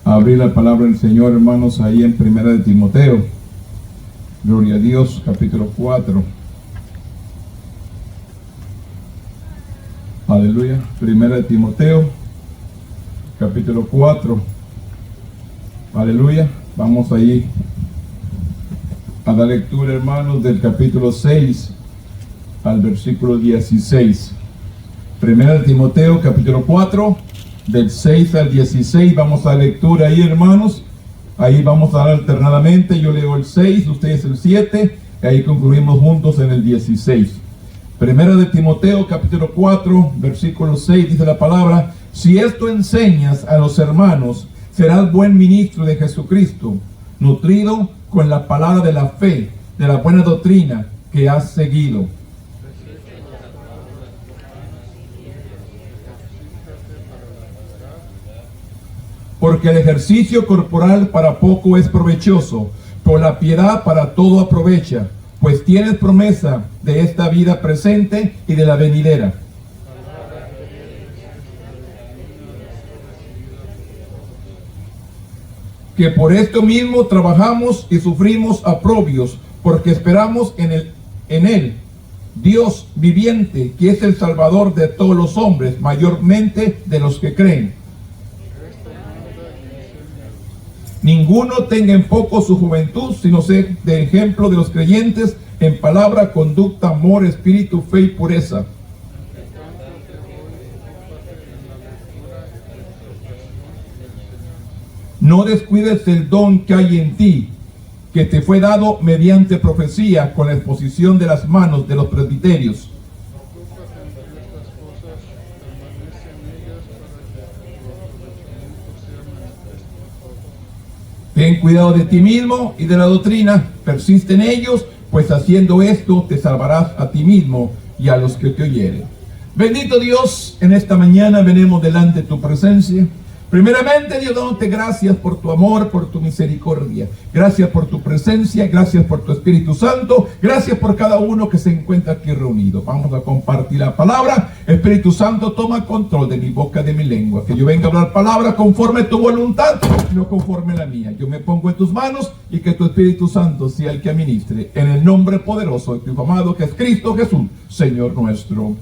abrir la palabra del Señor, hermanos, ahí en Primera de Timoteo. Gloria a Dios, capítulo 4. Aleluya. Primera de Timoteo, capítulo 4. Aleluya. Vamos ahí a la lectura, hermanos, del capítulo 6 al versículo 16. Primera de Timoteo, capítulo 4, del 6 al 16. Vamos a la lectura ahí, hermanos. Ahí vamos a dar alternadamente. Yo leo el 6, ustedes el 7, y ahí concluimos juntos en el 16. Primera de Timoteo, capítulo 4, versículo 6, dice la palabra: si esto enseñas a los hermanos, serás buen ministro de Jesucristo, nutrido con la palabra de la fe, de la buena doctrina que has seguido. Porque el ejercicio corporal para poco es provechoso, pero la piedad para todo aprovecha, pues tienes promesa de esta vida presente y de la venidera. Que por esto mismo trabajamos y sufrimos aprobios, porque esperamos en él, Dios viviente, que es el Salvador de todos los hombres, mayormente de los que creen. Ninguno tenga en poco su juventud, sino sea de ejemplo de los creyentes en palabra, conducta, amor, espíritu, fe y pureza. No descuides el don que hay en ti, que te fue dado mediante profecía con la exposición de las manos de los presbiterios. Ten cuidado de ti mismo y de la doctrina, persiste en ellos, pues haciendo esto te salvarás a ti mismo y a los que te oyeren. Bendito Dios, en esta mañana venimos delante de tu presencia. Primeramente, Dios, dándote gracias por tu amor, por tu misericordia. Gracias por tu presencia, gracias por tu Espíritu Santo. Gracias por cada uno que se encuentra aquí reunido. Vamos a compartir la palabra. Espíritu Santo, toma control de mi boca, de mi lengua. Que yo venga a hablar palabra conforme a tu voluntad, no conforme a la mía. Yo me pongo en tus manos y que tu Espíritu Santo sea el que administre. En el nombre poderoso de tu amado, que es Cristo Jesús, Señor nuestro.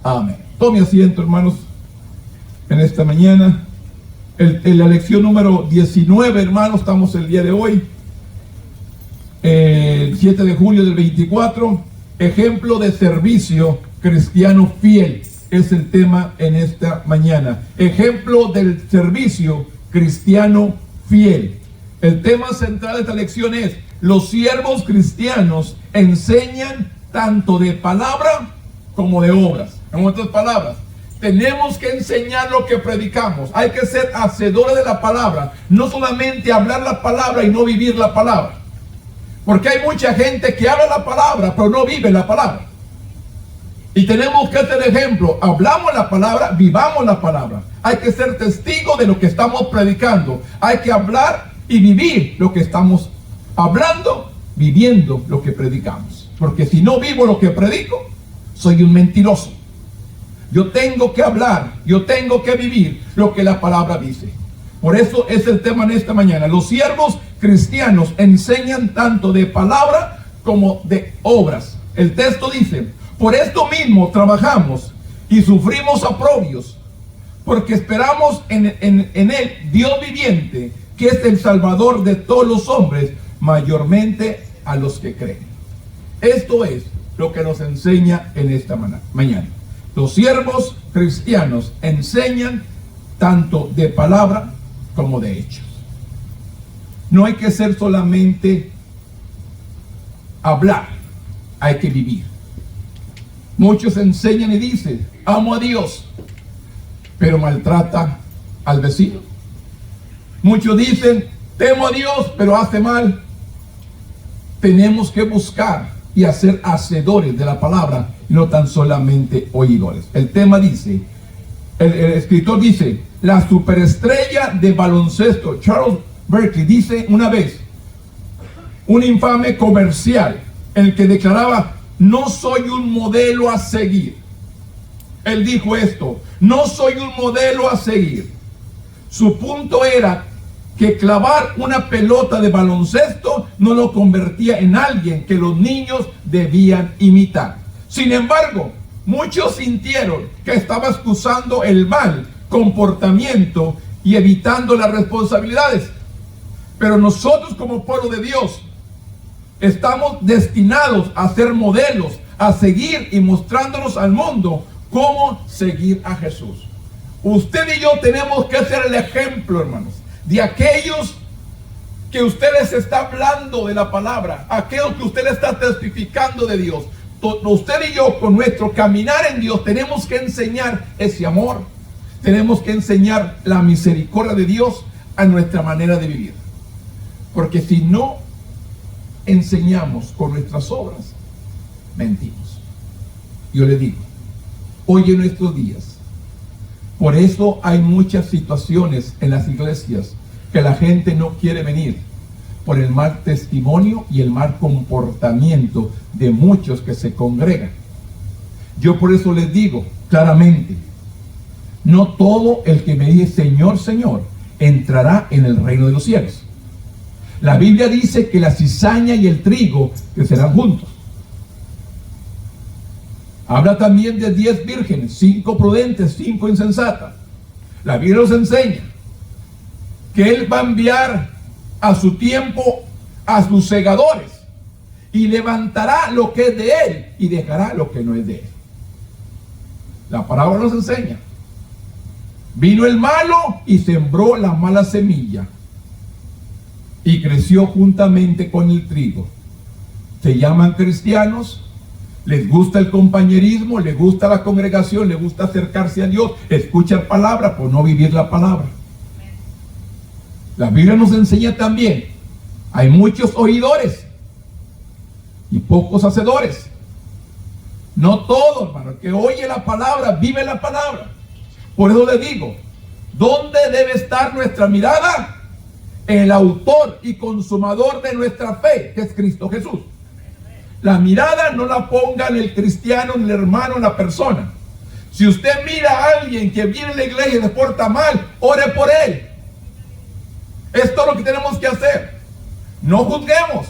Amén. Tome asiento, hermanos, en esta mañana. En la lección número 19, hermanos, estamos el día de hoy, el 7 de julio del 24, ejemplo de servicio cristiano fiel, es el tema en esta mañana. Ejemplo del servicio cristiano fiel. El tema central de esta lección es: los siervos cristianos enseñan tanto de palabra como de obras. En otras palabras, tenemos que enseñar lo que predicamos. Hay que ser hacedores de la palabra, no solamente hablar la palabra y no vivir la palabra. Porque hay mucha gente que habla la palabra, pero no vive la palabra. Y tenemos que ser ejemplo. Hablamos la palabra, vivamos la palabra. Hay que ser testigo de lo que estamos predicando. Hay que hablar y vivir lo que estamos hablando, viviendo lo que predicamos. Porque si no vivo lo que predico, soy un mentiroso. Yo tengo que hablar, yo tengo que vivir lo que la palabra dice. Por eso es el tema en esta mañana. Los siervos cristianos enseñan tanto de palabra como de obras. El texto dice: por esto mismo trabajamos y sufrimos aprobios, porque esperamos en él, Dios viviente, que es el Salvador de todos los hombres, mayormente a los que creen. Esto es lo que nos enseña en esta mañana. Los siervos cristianos enseñan tanto de palabra como de hechos. No hay que ser solamente hablar, hay que vivir. Muchos enseñan y dicen: amo a Dios, pero maltrata al vecino. Muchos dicen: temo a Dios, pero hace mal. Tenemos que buscar y hacer hacedores de la palabra, y no tan solamente oidores. El tema dice, el escritor dice, la superestrella de baloncesto Charles Barkley dice una vez, un infame comercial, el que declaraba: no soy un modelo a seguir. Él dijo esto: no soy un modelo a seguir. Su punto era que clavar una pelota de baloncesto no lo convertía en alguien que los niños debían imitar. Sin embargo, muchos sintieron que estaba excusando el mal comportamiento y evitando las responsabilidades. Pero nosotros como pueblo de Dios estamos destinados a ser modelos, a seguir y mostrándonos al mundo cómo seguir a Jesús. Usted y yo tenemos que ser el ejemplo, hermanos, de aquellos que usted les está hablando de la palabra, aquellos que usted le está testificando de Dios. Usted y yo, con nuestro caminar en Dios, tenemos que enseñar ese amor, tenemos que enseñar la misericordia de Dios a nuestra manera de vivir. Porque si no enseñamos con nuestras obras, mentimos. Yo le digo, hoy en nuestros días, por eso hay muchas situaciones en las iglesias que la gente no quiere venir, por el mal testimonio y el mal comportamiento de muchos que se congregan. Yo por eso les digo claramente, no todo el que me dice Señor, Señor, entrará en el reino de los cielos. La Biblia dice que la cizaña y el trigo crecerán juntos. Habla también de 10 vírgenes, 5 prudentes, 5 insensatas. La Biblia nos enseña que Él va a enviar a su tiempo a sus segadores y levantará lo que es de Él y dejará lo que no es de Él. La palabra nos enseña. Vino el malo y sembró la mala semilla y creció juntamente con el trigo. Se llaman cristianos, les gusta el compañerismo, les gusta la congregación, les gusta acercarse a Dios, escuchar palabra por no vivir la palabra. La Biblia nos enseña también, hay muchos oidores y pocos hacedores. No todo, hermano, el que oye la palabra, vive la palabra. Por eso le digo, ¿dónde debe estar nuestra mirada? El autor y consumador de nuestra fe, que es Cristo Jesús. La mirada no la ponga en el cristiano, en el hermano, en la persona. Si usted mira a alguien que viene a la iglesia y se porta mal, ore por él. Esto es lo que tenemos que hacer. No juzguemos,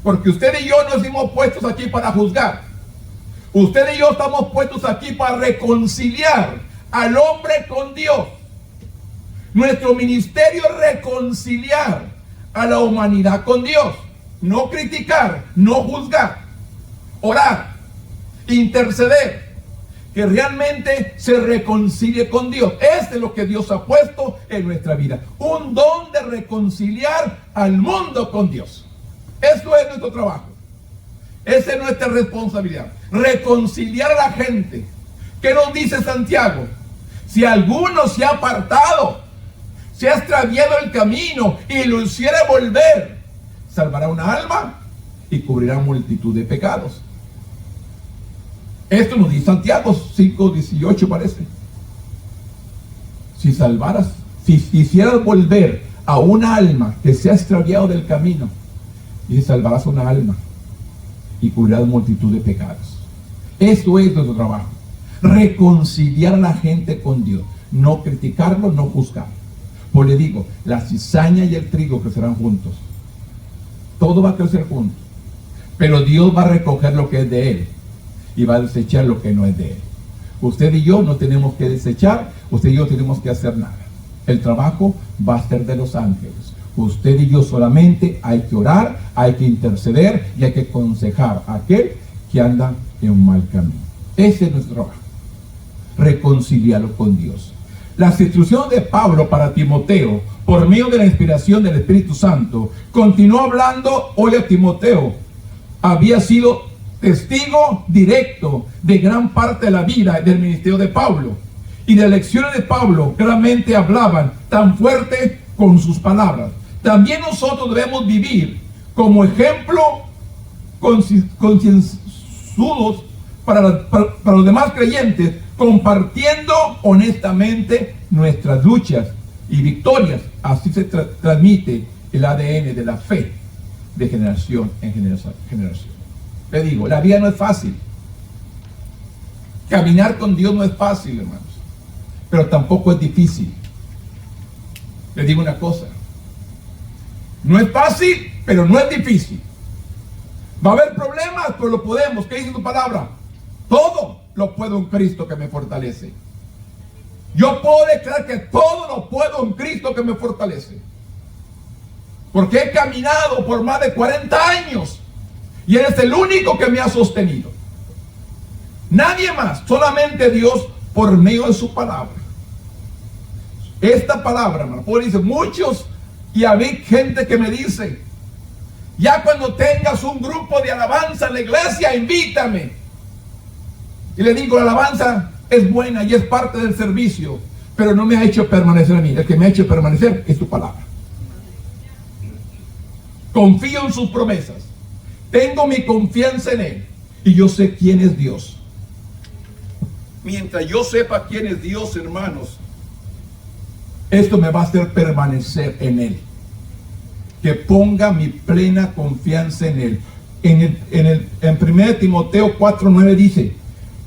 porque usted y yo no estamos puestos aquí para juzgar. Usted y yo estamos puestos aquí para reconciliar al hombre con Dios. Nuestro ministerio es reconciliar a la humanidad con Dios. No criticar, no juzgar. Orar, interceder, que realmente se reconcilie con Dios. Este es lo que Dios ha puesto en nuestra vida. Un don de reconciliar al mundo con Dios. Eso es nuestro trabajo. Esa es nuestra responsabilidad. Reconciliar a la gente. ¿Qué nos dice Santiago? Si alguno se ha apartado, se ha extraviado el camino y lo hiciera volver, salvará una alma y cubrirá multitud de pecados. Esto nos dice Santiago 5:18 parece. Si salvaras, si quisieras volver a una alma que se ha extraviado del camino, y salvarás una alma y cubrirás multitud de pecados. Eso es nuestro trabajo. Reconciliar a la gente con Dios. No criticarlo, no juzgarlo. Pues le digo, la cizaña y el trigo crecerán juntos. Todo va a crecer juntos. Pero Dios va a recoger lo que es de Él y va a desechar lo que no es de Él. Usted y yo no tenemos que desechar, usted y yo tenemos que hacer nada. El trabajo va a ser de los ángeles. Usted y yo solamente hay que orar, hay que interceder y hay que aconsejar a aquel que anda en un mal camino. Ese es nuestro trabajo. Reconciliarlo con Dios. Las instrucciones de Pablo para Timoteo, por medio de la inspiración del Espíritu Santo, continuó hablando hoy a Timoteo. Había sido testigo directo de gran parte de la vida del ministerio de Pablo. Y de las lecciones de Pablo claramente hablaban tan fuerte con sus palabras. También nosotros debemos vivir como ejemplo concienzudos para los demás creyentes, compartiendo honestamente nuestras luchas y victorias. Así se transmite el ADN de la fe de generación en generación. Le digo, la vida no es fácil. Caminar con Dios no es fácil, hermanos, pero tampoco es difícil. Le digo una cosa, No es fácil, pero no es difícil. Va a haber problemas, pero lo podemos. ¿Qué dice tu palabra? Todo lo puedo en Cristo que me fortalece. Yo puedo declarar que todo lo puedo en Cristo que me fortalece. Porque he caminado por más de 40 años y Él es el único que me ha sostenido. Nadie más, solamente Dios por medio de su palabra. Esta palabra, hermano, por dice muchos, y había gente que me dice, ya cuando tengas un grupo de alabanza en la iglesia, invítame. Y le digo, la alabanza es buena y es parte del servicio, pero no me ha hecho permanecer a mí. El que me ha hecho permanecer es tu palabra. Confío en sus promesas. Tengo mi confianza en Él. Y yo sé quién es Dios. Mientras yo sepa quién es Dios, hermanos, esto me va a hacer permanecer en Él. Que ponga mi plena confianza en Él. En 1 Timoteo 4:9 dice,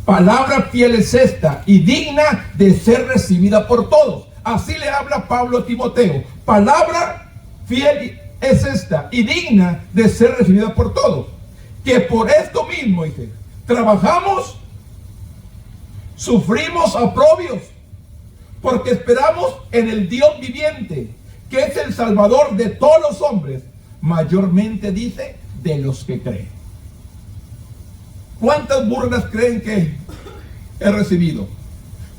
palabra fiel es esta y digna de ser recibida por todos. Así le habla Pablo a Timoteo. Palabra fiel es esta y digna de ser recibida por todos. Que por esto mismo, dice, trabajamos, sufrimos aprobios, porque esperamos en el Dios viviente, que es el Salvador de todos los hombres, mayormente dice, de los que creen. ¿Cuántas burlas creen que he recibido?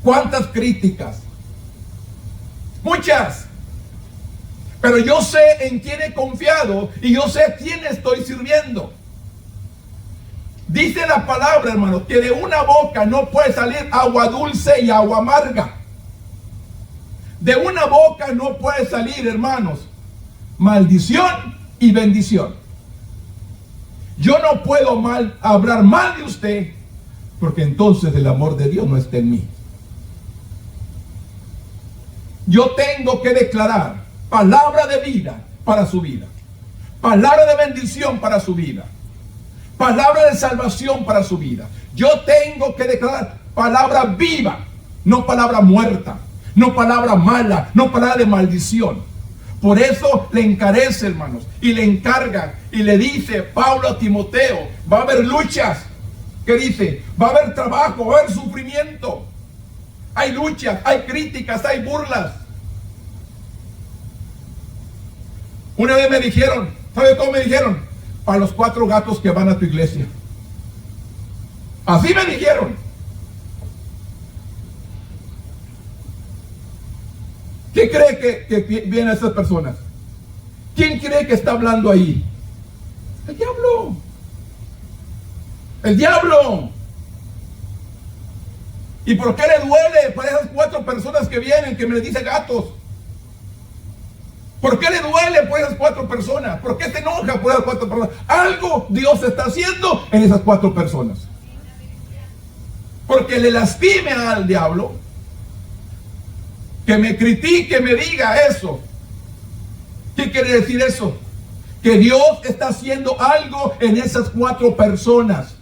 ¿Cuántas críticas? Muchas. Pero yo sé en quién he confiado y yo sé a quién estoy sirviendo. Dice la palabra, hermano, que de una boca no puede salir agua dulce y agua amarga. De una boca no puede salir, hermanos, maldición y bendición. Yo no puedo hablar mal de usted, porque entonces el amor de Dios no está en mí. Yo tengo que declarar palabra de vida para su vida, palabra de bendición para su vida, palabra de salvación para su vida. Yo tengo que declarar palabra viva, no palabra muerta, no palabra mala, no palabra de maldición. Por eso le encarece, hermanos, y le encarga, y le dice Pablo a Timoteo, va a haber luchas. ¿Qué dice? Va a haber trabajo, va a haber sufrimiento. Hay luchas, hay críticas, hay burlas. Una vez me dijeron, ¿sabe cómo me dijeron? Para los 4 gatos que van a tu iglesia. Así me dijeron. ¿Quién cree que vienen esas personas? ¿Quién cree que está hablando ahí? El diablo. El diablo. ¿Y por qué le duele para esas 4 personas que vienen, que me dicen gatos? ¿Por qué le duele por esas 4 personas? ¿Por qué se enoja por esas 4 personas? Algo Dios está haciendo en esas 4 personas. Porque le lastime al diablo, que me critique, me diga eso. ¿Qué quiere decir eso? Que Dios está haciendo algo en esas 4 personas.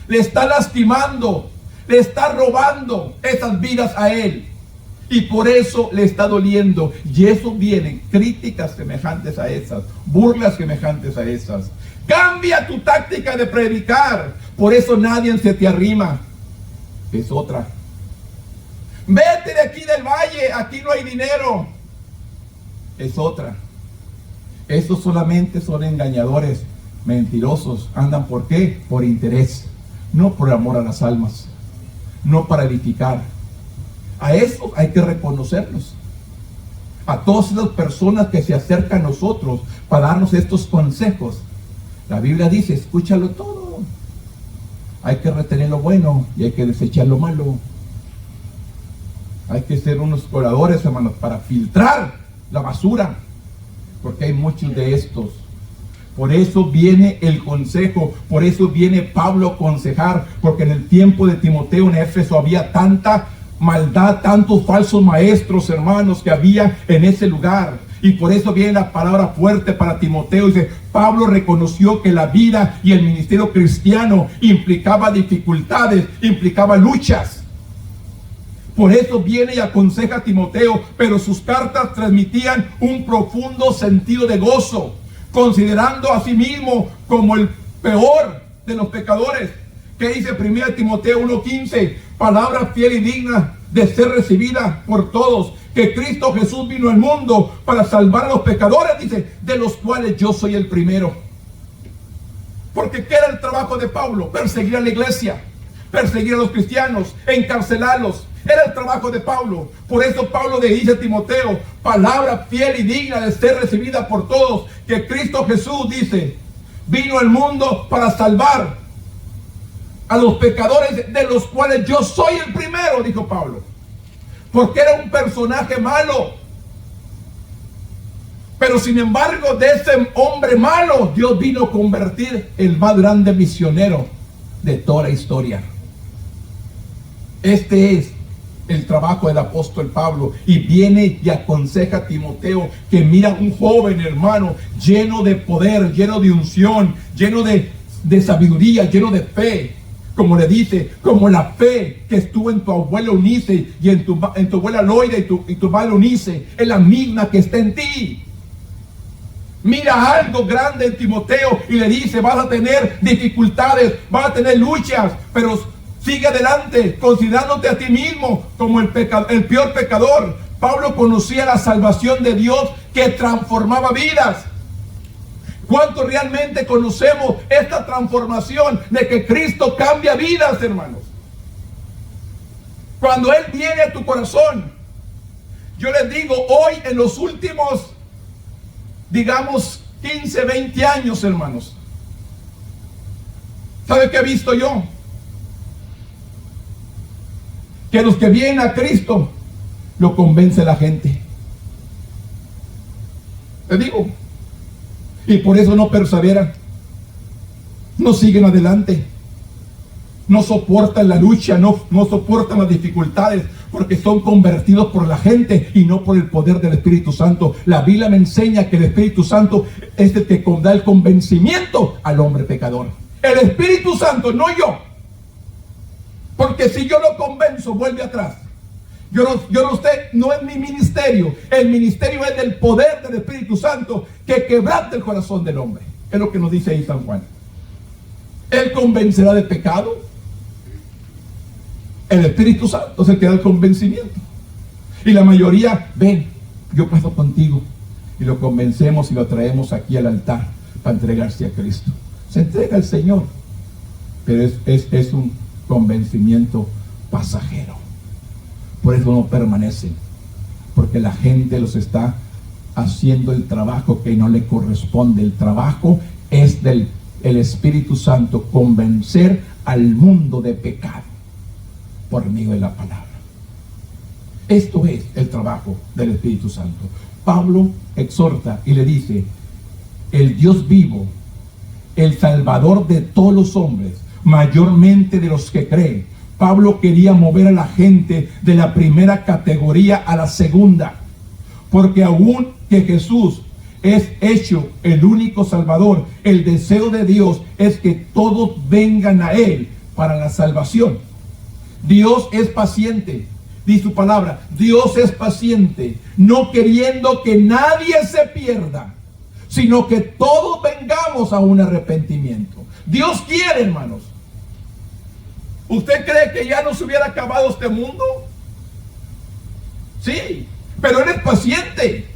Le está lastimando, le está robando esas vidas a él. Y por eso le está doliendo. Y eso vienen críticas semejantes a esas, burlas semejantes a esas. Cambia tu táctica de predicar. Por eso nadie se te arrima. Es otra. Vete de aquí del valle, aquí no hay dinero. Es otra. Estos solamente son engañadores, mentirosos. Andan ¿por qué? Por interés. No por amor a las almas. No para edificar. A eso hay que reconocerlos. A todas las personas que se acercan a nosotros para darnos estos consejos. La Biblia dice, escúchalo todo. Hay que retener lo bueno y hay que desechar lo malo. Hay que ser unos oradores, hermanos, para filtrar la basura. Porque hay muchos de estos. Por eso viene el consejo. Por eso viene Pablo a aconsejar. Porque en el tiempo de Timoteo en Éfeso había tanta maldad, tantos falsos maestros, hermanos, que había en ese lugar. Y por eso viene la palabra fuerte para Timoteo. Dice, Pablo reconoció que la vida y el ministerio cristiano implicaba dificultades, implicaba luchas. Por eso viene y aconseja a Timoteo, pero sus cartas transmitían un profundo sentido de gozo, considerando a sí mismo como el peor de los pecadores. ¿Qué dice 1 Timoteo 1:15? Palabra fiel y digna de ser recibida por todos, que Cristo Jesús vino al mundo para salvar a los pecadores, dice, de los cuales yo soy el primero. Porque ¿qué era el trabajo de Pablo? Perseguir a la iglesia, perseguir a los cristianos, encarcelarlos. Era el trabajo de Pablo. Por eso Pablo le dice a Timoteo, palabra fiel y digna de ser recibida por todos, que Cristo Jesús, dice, vino al mundo para salvar a los pecadores, de los cuales yo soy el primero, dijo Pablo. Porque era un personaje malo. Pero sin embargo, de ese hombre malo, Dios vino a convertir el más grande misionero de toda la historia. Este es el trabajo del apóstol Pablo, y viene y aconseja a Timoteo que mira un joven hermano lleno de poder, lleno de unción, lleno de sabiduría, lleno de fe, como le dice, como la fe que estuvo en tu abuela Eunice y en tu abuela Loida y tu madre Eunice, es la misma que está en ti. Mira algo grande en Timoteo y le dice, vas a tener dificultades, vas a tener luchas, pero sigue adelante, considerándote a ti mismo como el peor pecador. Pablo conocía la salvación de Dios que transformaba vidas. ¿Cuánto realmente conocemos esta transformación de que Cristo cambia vidas, hermanos? Cuando Él viene a tu corazón, yo les digo, hoy en los últimos, digamos, 15, 20 años, hermanos, ¿sabe qué he visto yo? Que los que vienen a Cristo lo convence la gente. Te digo. Y por eso no perseveran, no siguen adelante, no soportan la lucha, no soportan las dificultades, porque son convertidos por la gente y no por el poder del Espíritu Santo. La Biblia me enseña que el Espíritu Santo es el que da el convencimiento al hombre pecador. El Espíritu Santo, no yo. Porque si yo lo convenzo, vuelve atrás. Yo no sé, no es mi ministerio. El ministerio es del poder del Espíritu Santo que quebranta el corazón del hombre. Es lo que nos dice ahí San Juan. Él convencerá de pecado. El Espíritu Santo es el que da el convencimiento. Y la mayoría, ven, yo paso contigo. Y lo convencemos y lo traemos aquí al altar para entregarse a Cristo. Se entrega al Señor. Pero es un convencimiento pasajero. Por eso no permanecen, porque la gente los está haciendo el trabajo que no le corresponde. El trabajo es del Espíritu Santo, convencer al mundo de pecado por medio de la palabra. Esto es el trabajo del Espíritu Santo. Pablo exhorta y le dice, el Dios vivo, el Salvador de todos los hombres, mayormente de los que creen. Pablo quería mover a la gente de la primera categoría a la segunda, porque aún que Jesús es hecho el único Salvador, el deseo de Dios es que todos vengan a Él para la salvación. Dios es paciente, dice su palabra, Dios es paciente, no queriendo que nadie se pierda, sino que todos vengamos a un arrepentimiento. Dios quiere, hermanos. ¿Usted cree que ya no se hubiera acabado este mundo? Sí, pero Él es paciente.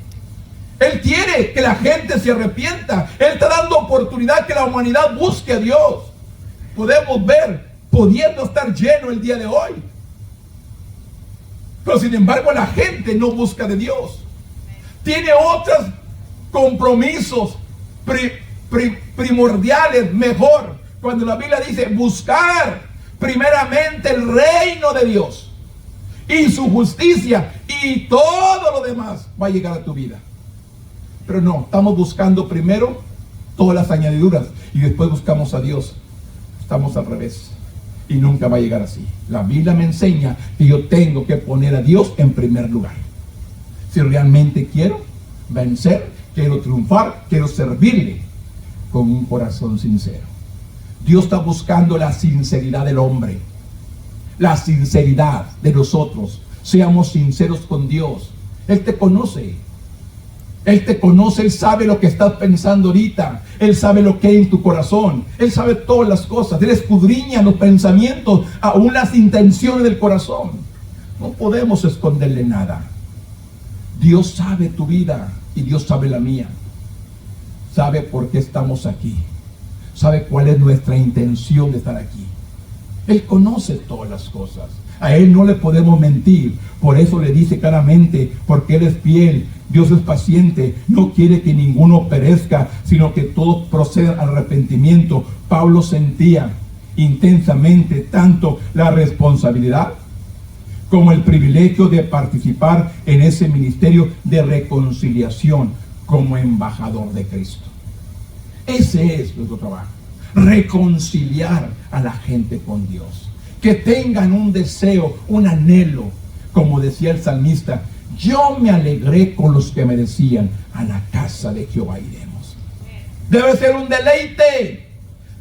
Él quiere que la gente se arrepienta. Él está dando oportunidad que la humanidad busque a Dios. Podemos ver, pudiendo estar lleno el día de hoy. Pero sin embargo la gente no busca de Dios. Tiene otros compromisos primordiales, mejor. Cuando la Biblia dice buscar primeramente el reino de Dios y su justicia, y todo lo demás va a llegar a tu vida. Pero no, estamos buscando primero todas las añadiduras y después buscamos a Dios. Estamos al revés y nunca va a llegar así. La Biblia me enseña que yo tengo que poner a Dios en primer lugar. Si realmente quiero vencer, quiero triunfar, quiero servirle con un corazón sincero. Dios está buscando la sinceridad del hombre, la sinceridad de nosotros. Seamos sinceros con Dios. Él te conoce. Él te conoce, Él sabe lo que estás pensando ahorita. Él sabe lo que hay en tu corazón. Él sabe todas las cosas. Él escudriña los pensamientos, aún las intenciones del corazón. No podemos esconderle nada. Dios sabe tu vida y Dios sabe la mía. Sabe por qué estamos aquí. Sabe cuál es nuestra intención de estar aquí. Él conoce todas las cosas. A Él no le podemos mentir. Por eso le dice claramente, porque Él es fiel, Dios es paciente, no quiere que ninguno perezca, sino que todos procedan al arrepentimiento. Pablo sentía intensamente tanto la responsabilidad como el privilegio de participar en ese ministerio de reconciliación como embajador de Cristo. Ese es nuestro trabajo, reconciliar a la gente con Dios. Que tengan un deseo, un anhelo, como decía el salmista: yo me alegré con los que me decían, a la casa de Jehová iremos. Debe ser un deleite,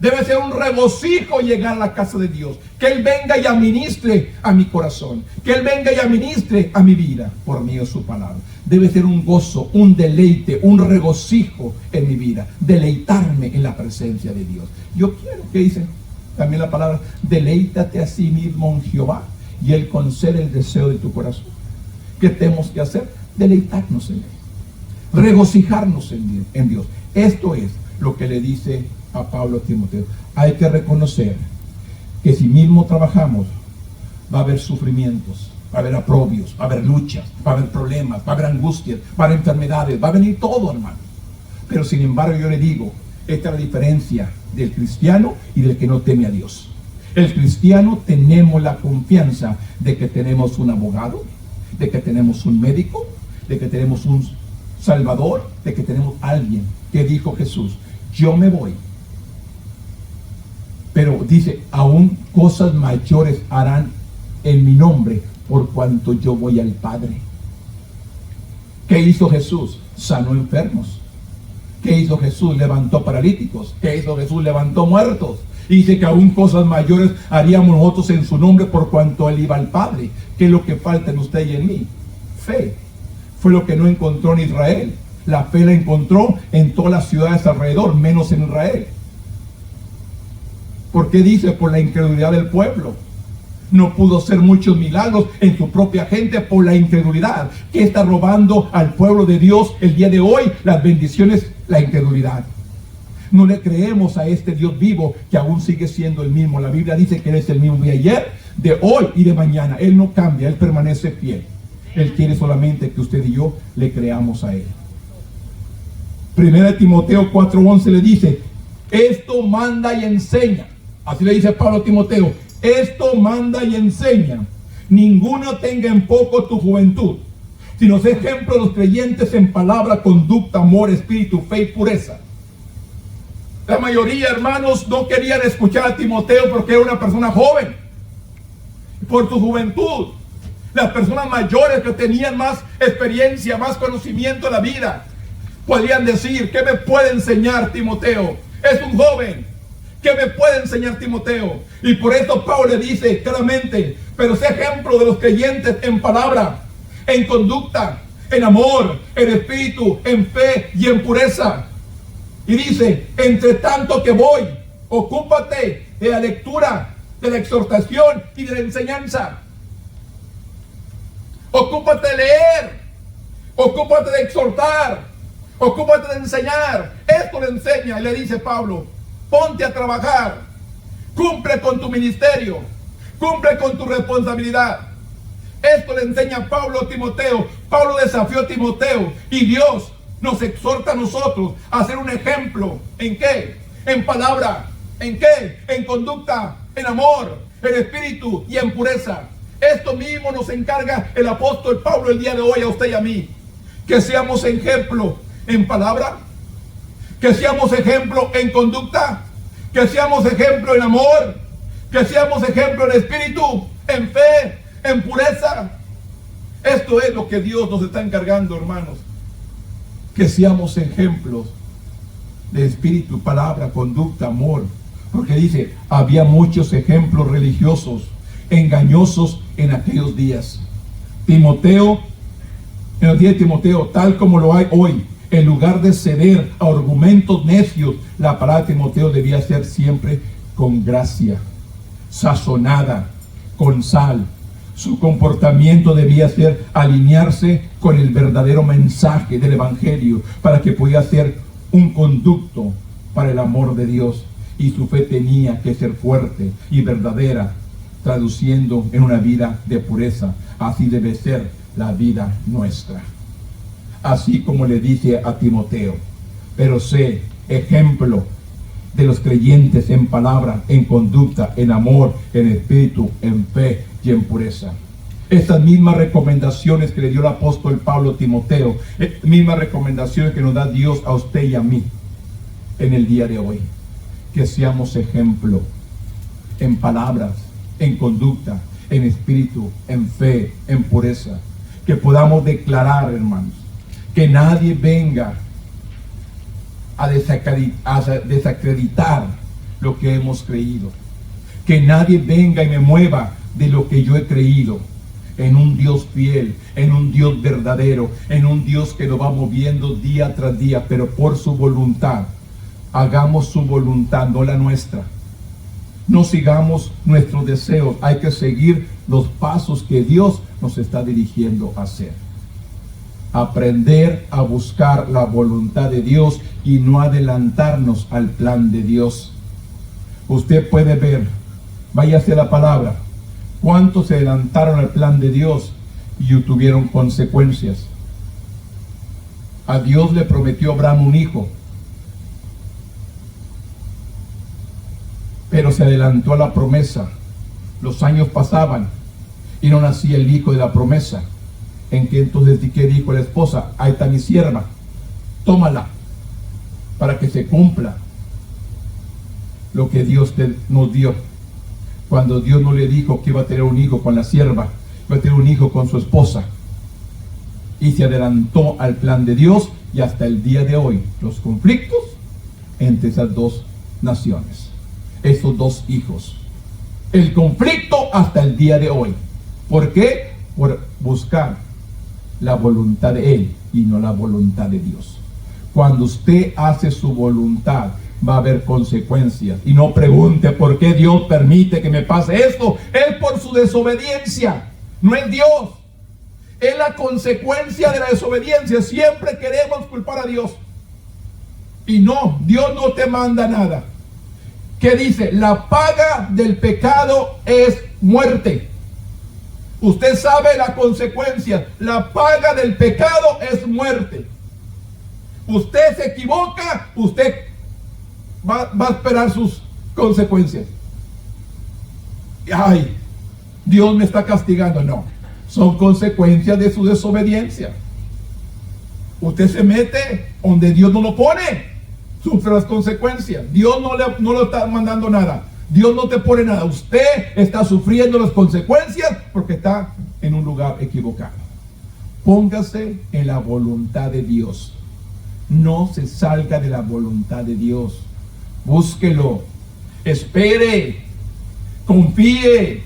debe ser un regocijo llegar a la casa de Dios. Que Él venga y administre a mi corazón, que Él venga y administre a mi vida por medio de su palabra. Debe ser un gozo, un deleite, un regocijo en mi vida, deleitarme en la presencia de Dios. Yo quiero, ¿qué dice también la palabra? Deleítate a sí mismo en Jehová y Él concede el deseo de tu corazón. ¿Qué tenemos que hacer? Deleitarnos en Él, regocijarnos en Dios. Esto es lo que le dice a Pablo a Timoteo. Hay que reconocer que si mismo trabajamos, va a haber sufrimientos, va a haber aprobios, va a haber luchas, va a haber problemas, va a haber angustias, va a haber enfermedades, va a venir todo, hermano. Pero sin embargo yo le digo, esta es la diferencia del cristiano y del que no teme a Dios. El cristiano tenemos la confianza de que tenemos un abogado, de que tenemos un médico, de que tenemos un salvador, de que tenemos alguien que dijo Jesús: yo me voy, pero dice, aún cosas mayores harán en mi nombre, por cuanto yo voy al Padre. ¿Qué hizo Jesús? Sanó enfermos. ¿Qué hizo Jesús? Levantó paralíticos. ¿Qué hizo Jesús? Levantó muertos. Y dice que aún cosas mayores haríamos nosotros en su nombre, por cuanto Él iba al Padre. ¿Qué es lo que falta en usted y en mí? Fe. Fue lo que no encontró en Israel. La fe la encontró en todas las ciudades alrededor, menos en Israel. ¿Por qué dice? Por la incredulidad del pueblo. No pudo hacer muchos milagros en su propia gente por la incredulidad. ¿Qué está robando al pueblo de Dios el día de hoy? Las bendiciones, la incredulidad. No le creemos a este Dios vivo que aún sigue siendo el mismo. La Biblia dice que Él es el mismo de ayer, de hoy y de mañana. Él no cambia, Él permanece fiel. Él quiere solamente que usted y yo le creamos a Él. 1 Timoteo 4:11 le dice: esto manda y enseña. Así le dice Pablo a Timoteo: esto manda y enseña. Ninguno tenga en poco tu juventud, sino sé ejemplo de los creyentes en palabra, conducta, amor, espíritu, fe y pureza. La mayoría, hermanos, no querían escuchar a Timoteo porque era una persona joven. Por su juventud. Las personas mayores que tenían más experiencia, más conocimiento de la vida, podían decir: ¿qué me puede enseñar Timoteo? Es un joven. ¿Qué me puede enseñar Timoteo? Y por eso Pablo le dice claramente: pero sé ejemplo de los creyentes en palabra, en conducta, en amor, en espíritu, en fe y en pureza. Y dice: entre tanto que voy, ocúpate de la lectura, de la exhortación y de la enseñanza. Ocúpate de leer, ocúpate de exhortar, ocúpate de enseñar. Esto le enseña y le dice Pablo: ponte a trabajar, cumple con tu ministerio, cumple con tu responsabilidad. Esto le enseña Pablo a Timoteo. Pablo desafió a Timoteo y Dios nos exhorta a nosotros a ser un ejemplo. ¿En qué? En palabra. ¿En qué? En conducta, en amor, en espíritu y en pureza. Esto mismo nos encarga el apóstol Pablo el día de hoy a usted y a mí. Que seamos ejemplo en palabra, que seamos ejemplo en conducta, que seamos ejemplo en amor, que seamos ejemplo en espíritu, en fe, en pureza. Esto es lo que Dios nos está encargando, hermanos. Que seamos ejemplos de espíritu, palabra, conducta, amor. Porque dice: había muchos ejemplos religiosos engañosos en aquellos días. Timoteo, en los días de Timoteo, tal como lo hay hoy, en lugar de ceder a argumentos necios, la palabra de Timoteo debía ser siempre con gracia, sazonada, con sal. Su comportamiento debía ser alinearse con el verdadero mensaje del Evangelio para que pudiera ser un conducto para el amor de Dios. Y su fe tenía que ser fuerte y verdadera, traduciendo en una vida de pureza. Así debe ser la vida nuestra. Así como le dice a Timoteo, pero sé ejemplo de los creyentes en palabra, en conducta, en amor, en espíritu, en fe y en pureza. Estas mismas recomendaciones que le dio el apóstol Pablo a Timoteo, mismas recomendaciones que nos da Dios a usted y a mí en el día de hoy. Que seamos ejemplo en palabras, en conducta, en espíritu, en fe, en pureza. Que podamos declarar, hermanos, que nadie venga a desacreditar lo que hemos creído. Que nadie venga y me mueva de lo que yo he creído. En un Dios fiel, en un Dios verdadero, en un Dios que lo va moviendo día tras día, pero por su voluntad. Hagamos su voluntad, no la nuestra. No sigamos nuestros deseos. Hay que seguir los pasos que Dios nos está dirigiendo a hacer. Aprender a buscar la voluntad de Dios y no adelantarnos al plan de Dios. Usted puede ver, váyase a la palabra, cuántos se adelantaron al plan de Dios y tuvieron consecuencias. A Dios le prometió a Abraham un hijo, pero se adelantó a la promesa. Los años pasaban y no nacía el hijo de la promesa. En que entonces, ¿qué dijo la esposa? Ahí está mi sierva, tómala para que se cumpla lo que Dios nos dio. Cuando Dios no le dijo que iba a tener un hijo con la sierva, iba a tener un hijo con su esposa, y se adelantó al plan de Dios. Y hasta el día de hoy los conflictos entre esas dos naciones, esos dos hijos, el conflicto hasta el día de hoy. ¿Por qué? Por buscar la voluntad de Él y no la voluntad de Dios. Cuando usted hace su voluntad, va a haber consecuencias. Y no pregunte por qué Dios permite que me pase esto. Es por su desobediencia, no es Dios. Es la consecuencia de la desobediencia. Siempre queremos culpar a Dios. Y no, Dios no te manda nada. ¿Qué dice? La paga del pecado es muerte. Usted sabe la consecuencia. La paga del pecado es muerte. Usted se equivoca, usted va a esperar sus consecuencias. Ay, Dios me está castigando. No, son consecuencias de su desobediencia. Usted se mete donde Dios no lo pone, sufre las consecuencias. Dios no le está mandando nada. Dios no te pone nada. Usted está sufriendo las consecuencias porque está en un lugar equivocado. Póngase en la voluntad de Dios. No se salga de la voluntad de Dios. Búsquelo. Espere. Confíe.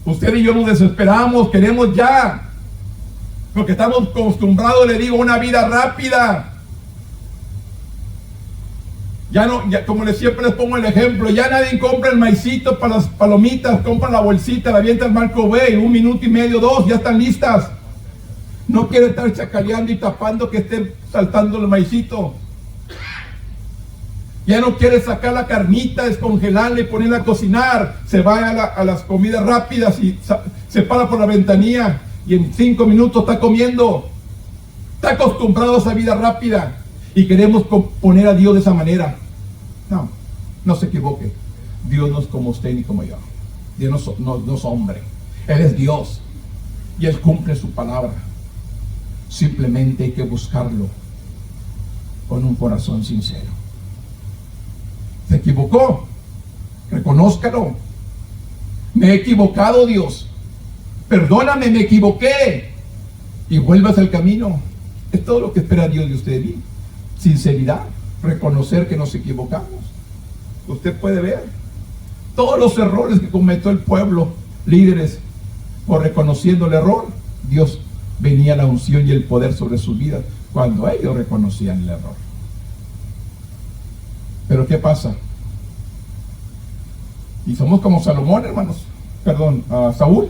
Usted y yo nos desesperamos. Queremos ya. Porque estamos acostumbrados, le digo, a una vida rápida. Ya no, ya, como siempre les pongo el ejemplo, ya nadie compra el maicito para las palomitas, compra la bolsita, la avienta al microwave, 1 minuto y medio, 2, ya están listas. No quiere estar chacaleando y tapando que esté saltando el maicito. Ya no quiere sacar la carnita, descongelarla y ponerla a cocinar. Se va a las comidas rápidas y se para por la ventanilla y en 5 minutos está comiendo. Está acostumbrado a esa vida rápida y queremos poner a Dios de esa manera. No se equivoque. Dios no es como usted ni como yo. Dios no es hombre. Él es Dios y Él cumple su palabra. Simplemente hay que buscarlo con un corazón sincero. Se equivocó, reconózcalo. Me he equivocado, Dios, perdóname, me equivoqué, y vuelvas al camino. Es todo lo que espera Dios de usted y mí. Sinceridad, reconocer que nos equivocamos. Usted puede ver todos los errores que cometió el pueblo, líderes o reconociendo el error, Dios venía la unción y el poder sobre sus vidas cuando ellos reconocían el error. Pero ¿qué pasa? Y somos como Salomón, hermanos. Perdón, Saúl.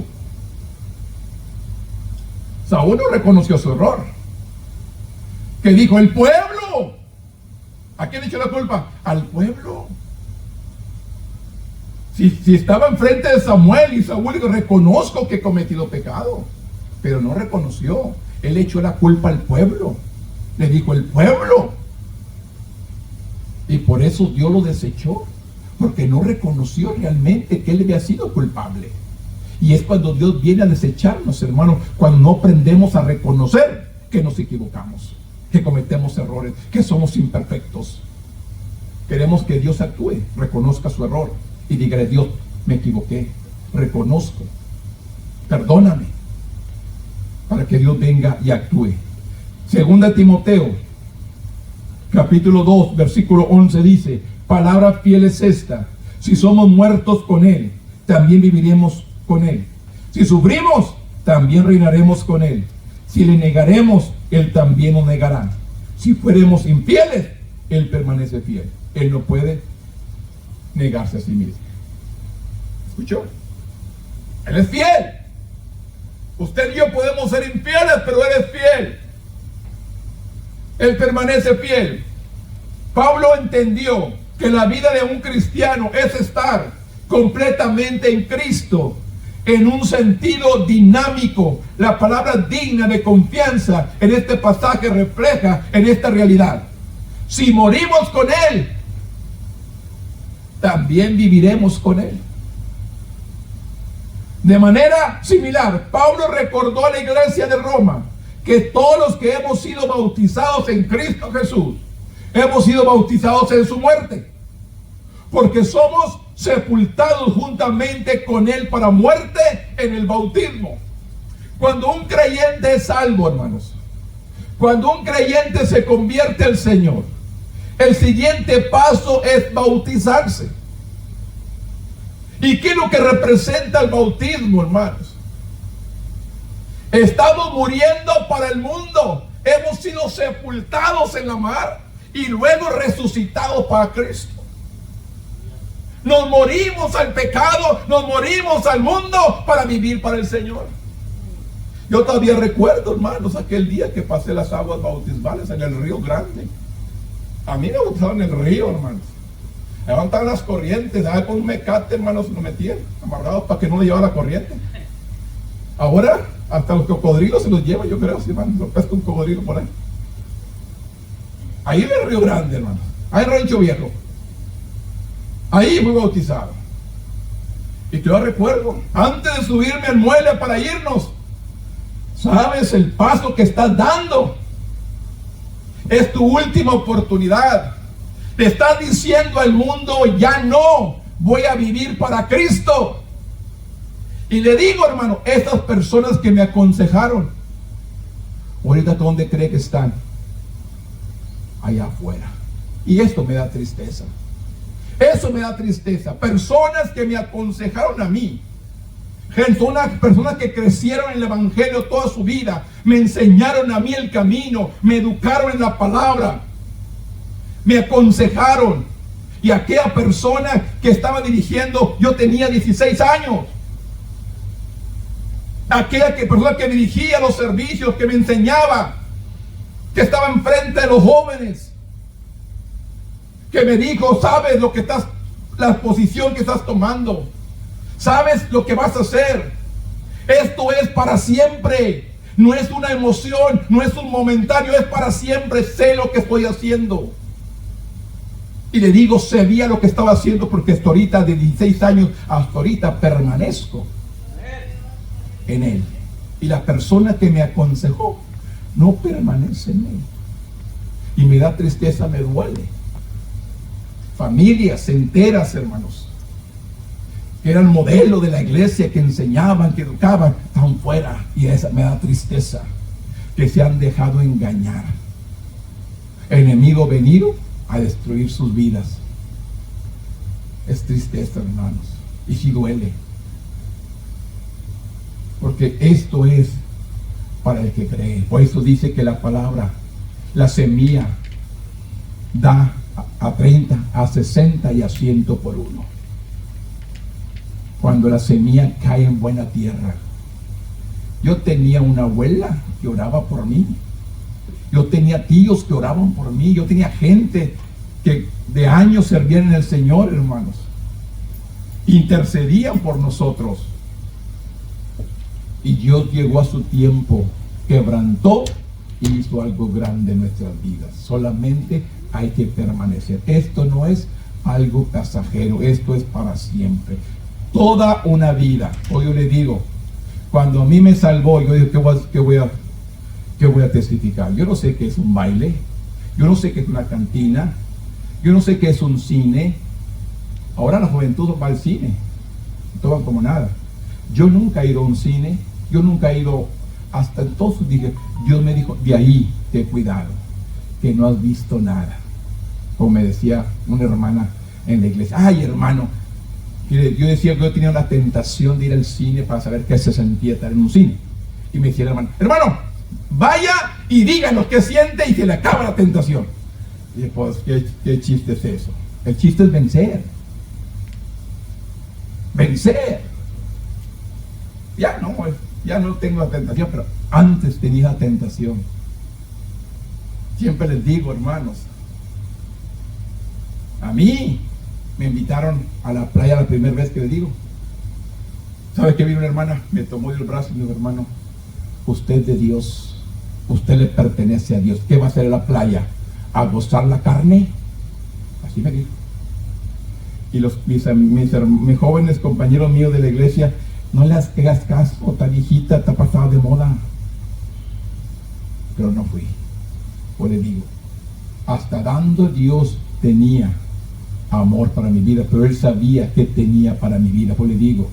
Saúl no reconoció su error. Que dijo, el pueblo. ¿A quién le echó la culpa? Al pueblo. Si estaba enfrente de Samuel y Saúl dijo, reconozco que he cometido pecado, pero no reconoció. Él echó la culpa al pueblo. Le dijo, el pueblo. Y por eso Dios lo desechó, porque no reconoció realmente que él había sido culpable. Y es cuando Dios viene a desecharnos, hermanos, cuando no aprendemos a reconocer que nos equivocamos, que cometemos errores, que somos imperfectos. Queremos que Dios actúe, reconozca su error y dígale, Dios, me equivoqué, reconozco, perdóname, para que Dios venga y actúe. Segunda Timoteo, capítulo 2, versículo 11 dice, palabra fiel es esta, si somos muertos con Él, también viviremos con Él. Si sufrimos, también reinaremos con Él. Si le negaremos, Él también nos negará. Si fuéramos infieles, Él permanece fiel. Él no puede negarse a sí mismo. ¿Escuchó? Él es fiel. Usted y yo podemos ser infieles, pero Él es fiel. Él permanece fiel. Pablo entendió que la vida de un cristiano es estar completamente en Cristo, en un sentido dinámico. La palabra digna de confianza en este pasaje refleja en esta realidad. Si morimos con Él, también viviremos con Él. De manera similar, Pablo recordó a la iglesia de Roma que todos los que hemos sido bautizados en Cristo Jesús, hemos sido bautizados en su muerte, porque somos sepultados juntamente con Él para muerte en el bautismo. Cuando un creyente es salvo, hermanos, cuando un creyente se convierte al Señor, el siguiente paso es bautizarse. ¿Y qué es lo que representa el bautismo, hermanos? Estamos muriendo para el mundo. Hemos sido sepultados en la mar y luego resucitados para Cristo. Nos morimos al pecado, nos morimos al mundo para vivir para el Señor. Yo todavía recuerdo, hermanos, aquel día que pasé las aguas bautismales en el Río Grande. A mí me bautizaron en el río, hermanos. Levantaban las corrientes, con un mecate, hermanos, lo metían amarrados para que no le llevara la corriente. Ahora, hasta los cocodrilos se los lleva, yo creo, si hermano, lo pesca un cocodrilo por ahí. Ahí en el Río Grande, hermanos, ahí en Rancho Viejo. Ahí fui bautizado. Y yo recuerdo, antes de subirme al muelle para irnos, ¿sabes el paso que estás dando? Es tu última oportunidad. Te estás diciendo al mundo, ya no voy a vivir para Cristo. Y le digo, hermano, estas personas que me aconsejaron, ahorita ¿dónde cree que están? Allá afuera. Y esto me da tristeza. Eso me da tristeza. Personas que me aconsejaron a mí, personas que crecieron en el evangelio toda su vida, me enseñaron a mí el camino, me educaron en la palabra, me aconsejaron. Y aquella persona que estaba dirigiendo, yo tenía 16 años. Aquella persona que dirigía los servicios, que me enseñaba, que estaba enfrente de los jóvenes, que me dijo, sabes lo que estás, la posición que estás tomando, sabes lo que vas a hacer, esto es para siempre, no es una emoción, no es un momentáneo, es para siempre, sé lo que estoy haciendo. Y le digo, sabía lo que estaba haciendo, porque hasta ahorita, de 16 años hasta ahorita, permanezco en Él. Y la persona que me aconsejó no permanece en Él. Y me da tristeza, me duele. Familias enteras, hermanos, que eran modelo de la iglesia, que enseñaban, que educaban, están fuera. Y esa me da tristeza, que se han dejado engañar. El enemigo venido a destruir sus vidas. Es tristeza, hermanos, y si duele. Porque esto es para el que cree. Por eso dice que la palabra, la semilla, da a 30, a 60 y a 100 por uno. Cuando la semilla cae en buena tierra. Yo tenía una abuela que oraba por mí. Yo tenía tíos que oraban por mí. Yo tenía gente que de años servían en el Señor, hermanos. Intercedían por nosotros. Y Dios llegó a su tiempo, quebrantó y hizo algo grande en nuestras vidas. Solamente hay que permanecer. Esto no es algo pasajero, esto es para siempre. Toda una vida. Hoy yo le digo, cuando a mí me salvó, yo digo, ¿qué voy a testificar? Yo no sé qué es un baile, yo no sé qué es una cantina, yo no sé qué es un cine. Ahora la juventud va al cine, todo como nada. Yo nunca he ido a un cine, yo nunca he ido. Hasta entonces dije, Dios me dijo, de ahí, ten cuidado, que no has visto nada. Como me decía una hermana en la iglesia, ay hermano, yo decía que yo tenía la tentación de ir al cine para saber qué se sentía estar en un cine. Y me decía el hermano, vaya y díganos qué siente y se le acaba la tentación. Y dije, pues, ¿qué chiste es eso? El chiste es vencer. Vencer. Ya no tengo la tentación, pero antes tenía la tentación. Siempre les digo, hermanos, a mí me invitaron a la playa la primera vez que les digo. ¿Sabe qué? Vino una hermana, me tomó del brazo y me dijo, hermano, usted es de Dios, usted le pertenece a Dios. ¿Qué va a hacer en la playa? ¿A gozar la carne? Así me dijo. Y mis jóvenes compañeros míos de la iglesia, no le hagas caso, está viejita, está pasada de moda. Pero no fui. Pues le digo, hasta dando Dios tenía amor para mi vida, pero Él sabía qué tenía para mi vida. Pues le digo,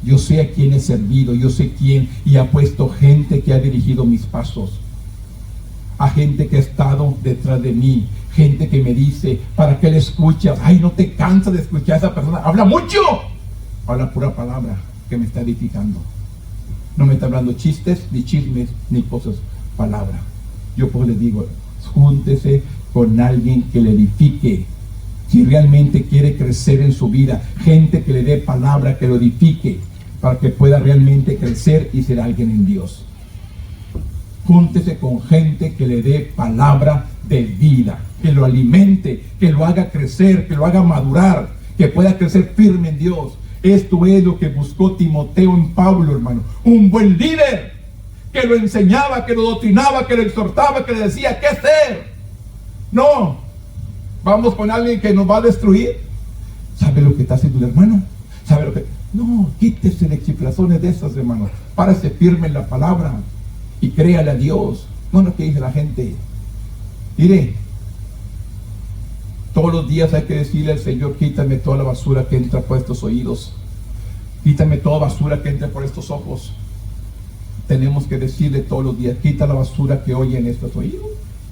yo sé a quién he servido, yo sé quién, y ha puesto gente que ha dirigido mis pasos, a gente que ha estado detrás de mí, gente que me dice, ¿para qué le escuchas? Ay, no te cansas de escuchar a esa persona, habla mucho, habla pura palabra que me está edificando. No me está hablando chistes, ni chismes, ni cosas, palabra. Yo pues le digo, júntese con alguien que le edifique. Si realmente quiere crecer en su vida, gente que le dé palabra, que lo edifique, para que pueda realmente crecer y ser alguien en Dios. Júntese con gente que le dé palabra de vida, que lo alimente, que lo haga crecer, que lo haga madurar, que pueda crecer firme en Dios. Esto es lo que buscó Timoteo en Pablo, hermano. Un buen líder que lo enseñaba, que lo doctrinaba, que lo exhortaba, que le decía qué hacer. No, vamos con alguien que nos va a destruir. ¿Sabe lo que está haciendo el hermano? ¿Sabe lo que? No, quítese de chiflazones de esas, hermano. Párese firme en la palabra y créale a Dios. No lo que dice la gente. Mire, todos los días hay que decirle al Señor, quítame toda la basura que entra por estos oídos. Quítame toda basura que entra por estos ojos. Tenemos que decirle todos los días, quita la basura que oye en estos oídos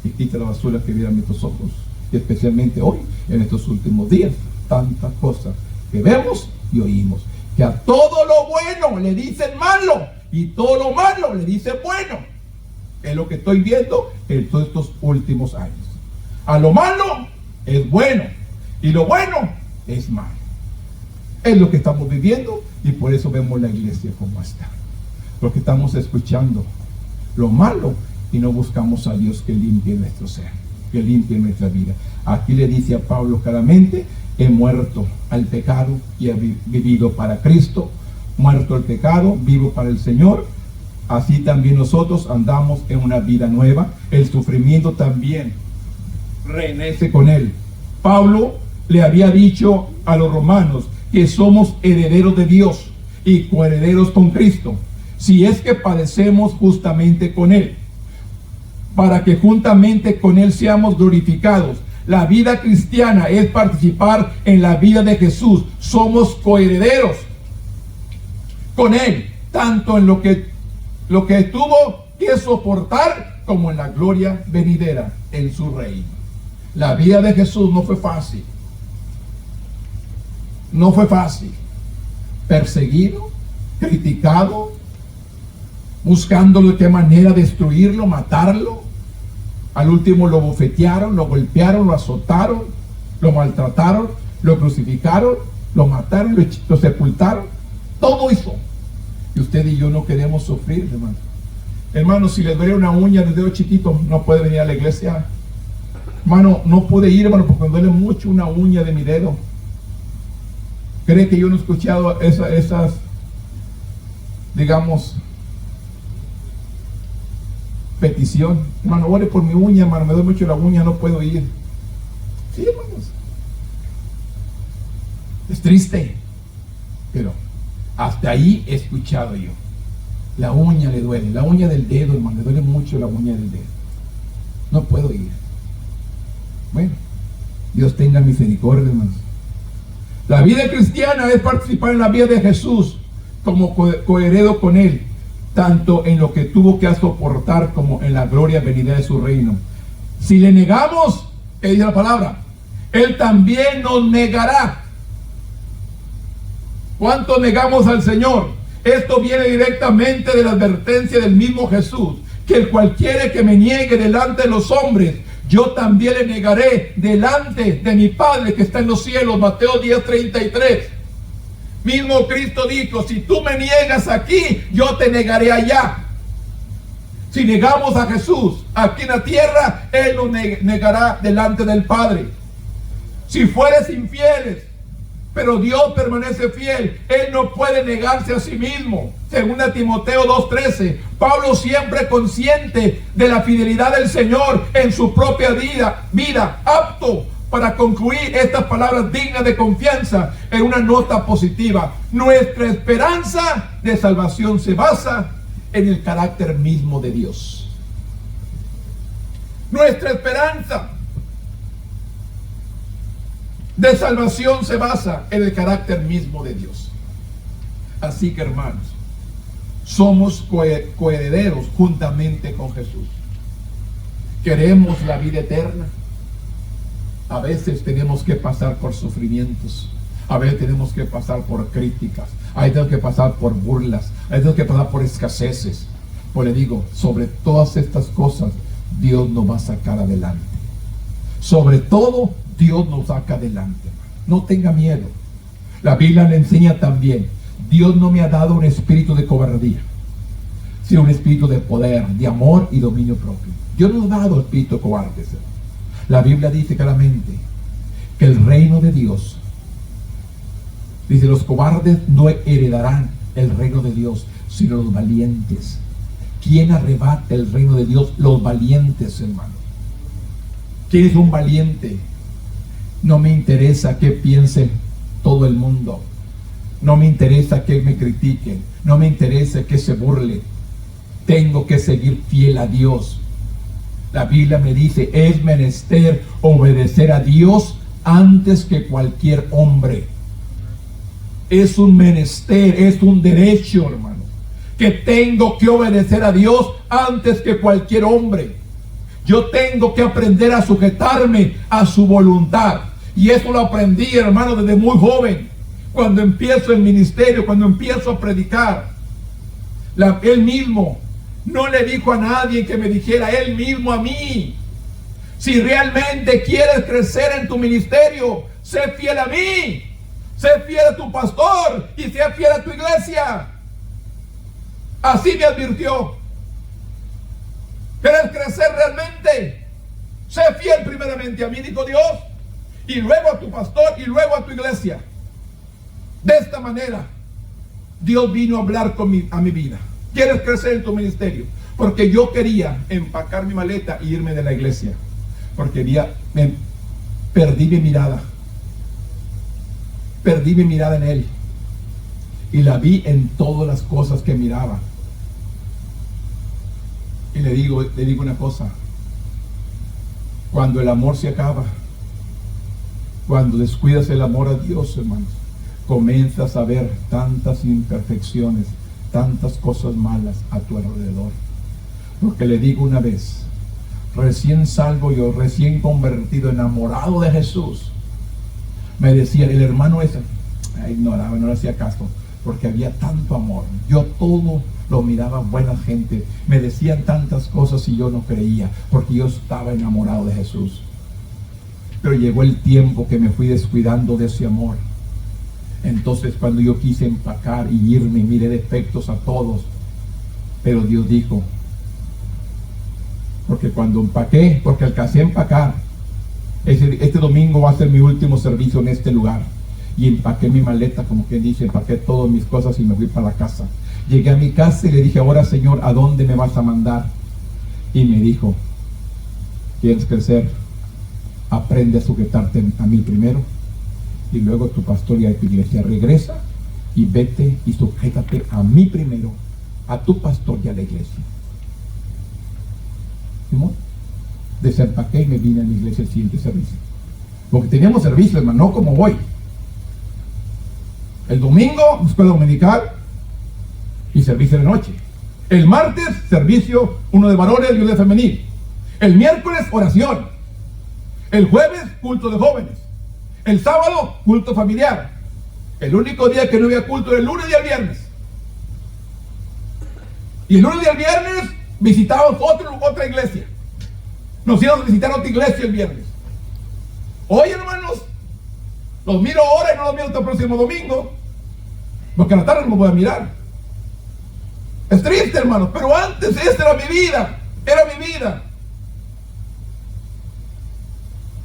y quita la basura que viene en estos ojos. Y especialmente hoy, en estos últimos días, tantas cosas que vemos y oímos. Que a todo lo bueno le dicen malo y todo lo malo le dicen bueno. Es lo que estoy viendo en todos estos últimos años. A lo malo es bueno y lo bueno es malo. Es lo que estamos viviendo y por eso vemos la iglesia como está. Porque estamos escuchando lo malo y no buscamos a Dios que limpie nuestro ser, que limpie nuestra vida. Aquí le dice a Pablo claramente, he muerto al pecado y he vivido para Cristo. Muerto al pecado, vivo para el Señor. Así también nosotros andamos en una vida nueva. El sufrimiento también renace con él. Pablo le había dicho a los romanos que somos herederos de Dios y coherederos con Cristo, si es que padecemos justamente con él, para que juntamente con él seamos glorificados. La vida cristiana es participar en la vida de Jesús. Somos coherederos con él, tanto en lo que tuvo que soportar como en la gloria venidera en su reino. La vida de Jesús no fue fácil. No fue fácil. Perseguido, criticado, buscando de qué manera destruirlo, matarlo. Al último lo bofetearon, lo golpearon, lo azotaron, lo maltrataron, lo crucificaron, lo mataron, lo sepultaron. Todo eso. Y usted y yo no queremos sufrir, hermano. Hermano, si le duele una uña desde dedo chiquito, no puede venir a la iglesia. Hermano, no puede ir, hermano, porque me duele mucho una uña de mi dedo. ¿Cree que yo no he escuchado esas, digamos, petición? Hermano, ore por mi uña, hermano, me duele mucho la uña, no puedo ir. Sí, hermanos. Es triste, pero hasta ahí he escuchado yo. La uña le duele, la uña del dedo, hermano, le duele mucho la uña del dedo. No puedo ir. Bueno, Dios tenga misericordia, hermanos. La vida cristiana es participar en la vida de Jesús como coheredo con Él, tanto en lo que tuvo que soportar como en la gloria venidera de su reino. Si le negamos, ¿qué dice la palabra? Él también nos negará. ¿Cuánto negamos al Señor? Esto viene directamente de la advertencia del mismo Jesús, que el cualquiera que me niegue delante de los hombres, yo también le negaré delante de mi Padre que está en los cielos. Mateo 10:33. Mismo Cristo dijo, si tú me niegas aquí, yo te negaré allá. Si negamos a Jesús aquí en la tierra, Él nos negará delante del Padre. Si fueres infieles, pero Dios permanece fiel, Él no puede negarse a sí mismo. Según Timoteo 2:13, Pablo, siempre consciente de la fidelidad del Señor en su propia vida, apto para concluir estas palabras dignas de confianza en una nota positiva. Nuestra esperanza de salvación se basa en el carácter mismo de Dios. Nuestra esperanza de salvación se basa en el carácter mismo de Dios. Así que, hermanos, somos coherederos juntamente con Jesús. Queremos la vida eterna. A veces tenemos que pasar por sufrimientos. A veces tenemos que pasar por críticas. A veces tenemos que pasar por burlas. A veces tenemos que pasar por escaseces. Pues le digo, sobre todas estas cosas, Dios nos va a sacar adelante. Sobre todo, Dios nos saca adelante. No tenga miedo. La Biblia le enseña también, Dios no me ha dado un espíritu de cobardía, sino un espíritu de poder, de amor y dominio propio. Dios no ha dado espíritu de cobardes. La Biblia dice claramente que el reino de Dios, dice, los cobardes no heredarán el reino de Dios, sino los valientes. ¿Quién arrebata el reino de Dios? Los valientes, hermano. ¿Quién es un valiente? No me interesa qué piense todo el mundo. No me interesa que me critiquen. No me interesa que se burlen. Tengo que seguir fiel a Dios. La Biblia me dice, es menester obedecer a Dios antes que cualquier hombre. Es un menester, es un derecho, hermano, que tengo que obedecer a Dios antes que cualquier hombre. Yo tengo que aprender a sujetarme a su voluntad. Y eso lo aprendí, hermano, desde muy joven. Cuando empiezo el ministerio, cuando empiezo a predicar. Él mismo no le dijo a nadie que me dijera, Él mismo a mí. Si realmente quieres crecer en tu ministerio, sé fiel a mí. Sé fiel a tu pastor y sé fiel a tu iglesia. Así me advirtió. ¿Quieres crecer realmente? Sé fiel primeramente a mí, dijo Dios, y luego a tu pastor y luego a tu iglesia. De esta manera, Dios vino a hablar a mi vida. ¿Quieres crecer en tu ministerio? Porque yo quería empacar mi maleta y irme de la iglesia. Porque perdí mi mirada. Perdí mi mirada en Él. Y la vi en todas las cosas que miraba. Y le digo una cosa. Cuando el amor se acaba, cuando descuidas el amor a Dios, hermanos, comienzas a ver tantas imperfecciones, tantas cosas malas a tu alrededor. Porque le digo una vez, recién salvo yo, recién convertido, enamorado de Jesús, me decía, el hermano ese, ignoraba, no le hacía caso, porque había tanto amor. Yo todo lo miraba buena gente, me decían tantas cosas y yo no creía, porque yo estaba enamorado de Jesús. Pero llegó el tiempo que me fui descuidando de ese amor. Entonces cuando yo quise empacar y irme, miré defectos a todos, pero Dios dijo, porque cuando empaqué, porque alcancé a empacar, este domingo va a ser mi último servicio en este lugar, y empaqué mi maleta, como quien dice, empaqué todas mis cosas y me fui para la casa. Llegué a mi casa y le dije, ahora Señor, ¿a dónde me vas a mandar? Y me dijo, ¿quieres crecer? Aprende a sujetarte a mí primero, y luego tu pastor y a tu iglesia. Regresa y vete y sujétate a mí primero, a tu pastor y a la iglesia. ¿Cómo? Desempaqué y me vine a mi iglesia el siguiente servicio, porque teníamos servicio, hermano, no como hoy. El domingo, escuela dominical y servicio de noche. El martes, servicio, uno de varones y uno de femenil. El miércoles, oración. El jueves, culto de jóvenes. El sábado, culto familiar. El único día que no había culto era el lunes y el viernes. Y el lunes y el viernes visitábamos otra iglesia. Nos íbamos a visitar otra iglesia el viernes. Hoy, hermanos, los miro ahora y no los miro hasta el próximo domingo, porque a la tarde no me voy a mirar. Es triste, hermanos, pero antes esta era mi vida. Era mi vida.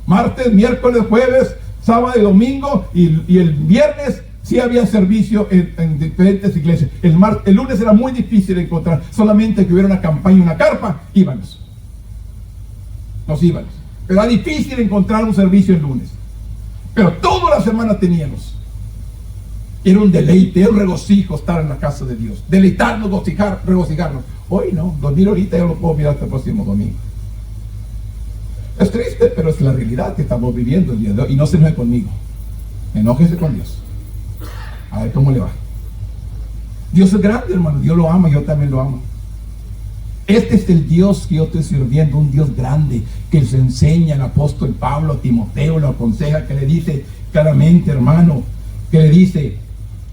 Martes, miércoles, jueves, sábado y domingo, y el viernes sí había servicio en diferentes iglesias. El lunes era muy difícil de encontrar, solamente que hubiera una campaña, una carpa, íbamos. Nos íbamos. Pero era difícil encontrar un servicio el lunes. Pero toda la semana teníamos. Era un deleite, era un regocijo estar en la casa de Dios. Deleitarnos, regocijarnos. Hoy no, lo miro ahorita y yo lo puedo mirar hasta el próximo domingo. Es triste, pero es la realidad que estamos viviendo el día de hoy. Y no se enoje conmigo. Enójese con Dios. A ver cómo le va. Dios es grande, hermano. Dios lo ama, yo también lo amo. Este es el Dios que yo estoy sirviendo, un Dios grande, que se enseña el apóstol Pablo a Timoteo, lo aconseja, que le dice claramente, hermano, que le dice,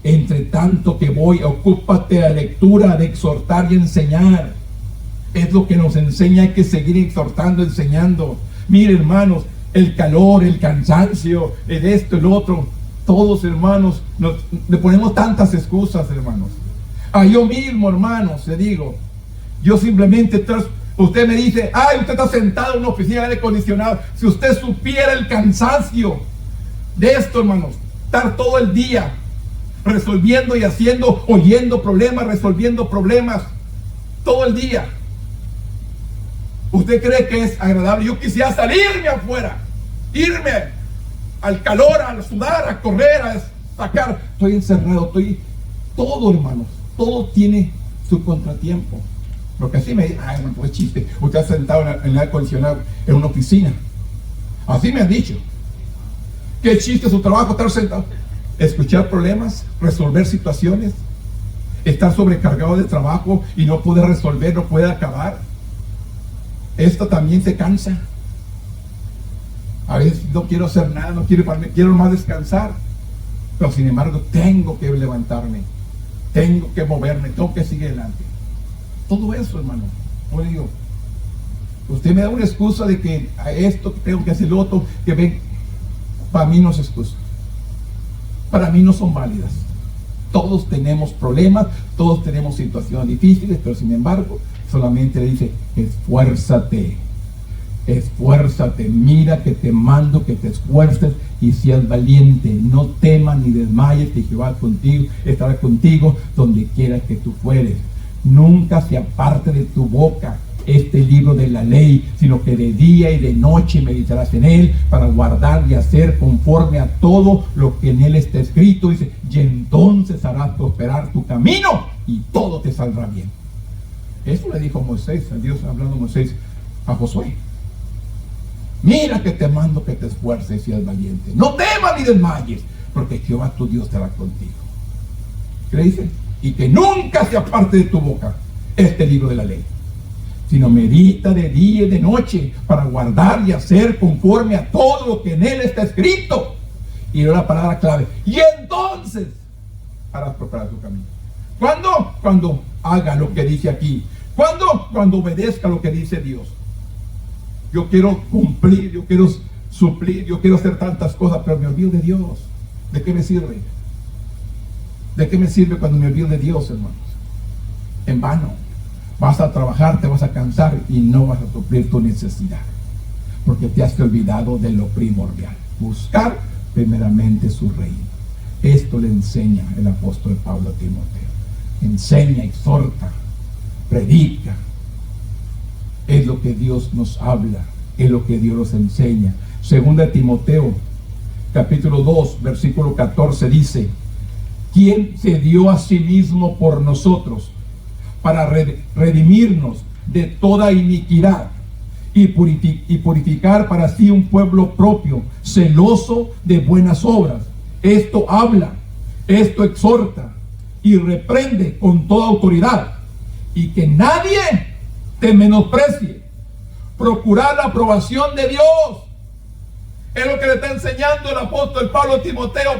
entre tanto que voy, ocúpate de la lectura, de exhortar y enseñar. Es lo que nos enseña, hay que seguir exhortando, enseñando. Mire, hermanos, el calor, el cansancio, el esto, el otro, todos, hermanos, le ponemos tantas excusas, hermanos. A yo mismo, hermanos, le digo, yo simplemente, usted me dice, ay, usted está sentado en una oficina de aire acondicionado. Si usted supiera el cansancio de esto, hermanos, estar todo el día resolviendo y haciendo, oyendo problemas, resolviendo problemas, todo el día. ¿Usted cree que es agradable? Yo quisiera salirme afuera, irme al calor, a sudar, a correr, a sacar. Estoy encerrado, todo, hermanos, todo tiene su contratiempo. Porque así me dicen, ay, hermano, pues chiste, usted está sentado en el aire acondicionado en una oficina. Así me han dicho. ¿Qué chiste su trabajo estar sentado? Escuchar problemas, resolver situaciones, estar sobrecargado de trabajo y no puede resolver, no puede acabar. Esto también se cansa. A veces no quiero hacer nada, no quiero más descansar. Pero sin embargo tengo que levantarme, tengo que moverme, tengo que seguir adelante. Todo eso, hermano. Yo digo, usted me da una excusa de que a esto tengo que hacer lo otro, que ven, para mí no es excusa. Para mí no son válidas. Todos tenemos problemas, todos tenemos situaciones difíciles, pero sin embargo, solamente le dice, esfuérzate, esfuérzate, mira que te mando que te esfuerces y seas valiente, no temas ni desmayes, que Jehová contigo, estará contigo donde quiera que tú fueres. Nunca se aparte de tu boca este libro de la ley, sino que de día y de noche meditarás en él para guardar y hacer conforme a todo lo que en él está escrito. Dice, y entonces harás prosperar tu camino y todo te saldrá bien. Eso le dijo Moisés, a Dios hablando Moisés a Josué. Mira que te mando que te esfuerces y seas valiente. No temas ni desmayes, porque Jehová tu Dios estará contigo. ¿Qué le dice? Y que nunca se aparte de tu boca este libro de la ley, sino medita de día y de noche para guardar y hacer conforme a todo lo que en él está escrito. Y era la palabra clave. Y entonces harás prosperar tu camino. ¿Cuándo? Cuando haga lo que dice aquí. ¿Cuándo? Cuando obedezca lo que dice Dios. Yo quiero cumplir, yo quiero suplir, yo quiero hacer tantas cosas, pero me olvido de Dios. ¿De qué me sirve? ¿De qué me sirve cuando me olvido de Dios, hermanos? En vano. Vas a trabajar, te vas a cansar y no vas a suplir tu necesidad, porque te has olvidado de lo primordial: buscar primeramente su reino. Esto le enseña el apóstol Pablo a Timoteo. Enseña, exhorta, predica. Es lo que Dios nos habla, es lo que Dios nos enseña. Segunda de Timoteo, capítulo 2, versículo 14 dice: ¿quién se dio a sí mismo por nosotros para redimirnos de toda iniquidad y purificar para sí un pueblo propio, celoso de buenas obras? Esto habla, esto exhorta y reprende con toda autoridad, y que nadie te menosprecie. Procurar la aprobación de Dios. Es lo que le está enseñando el apóstol Pablo a Timoteo.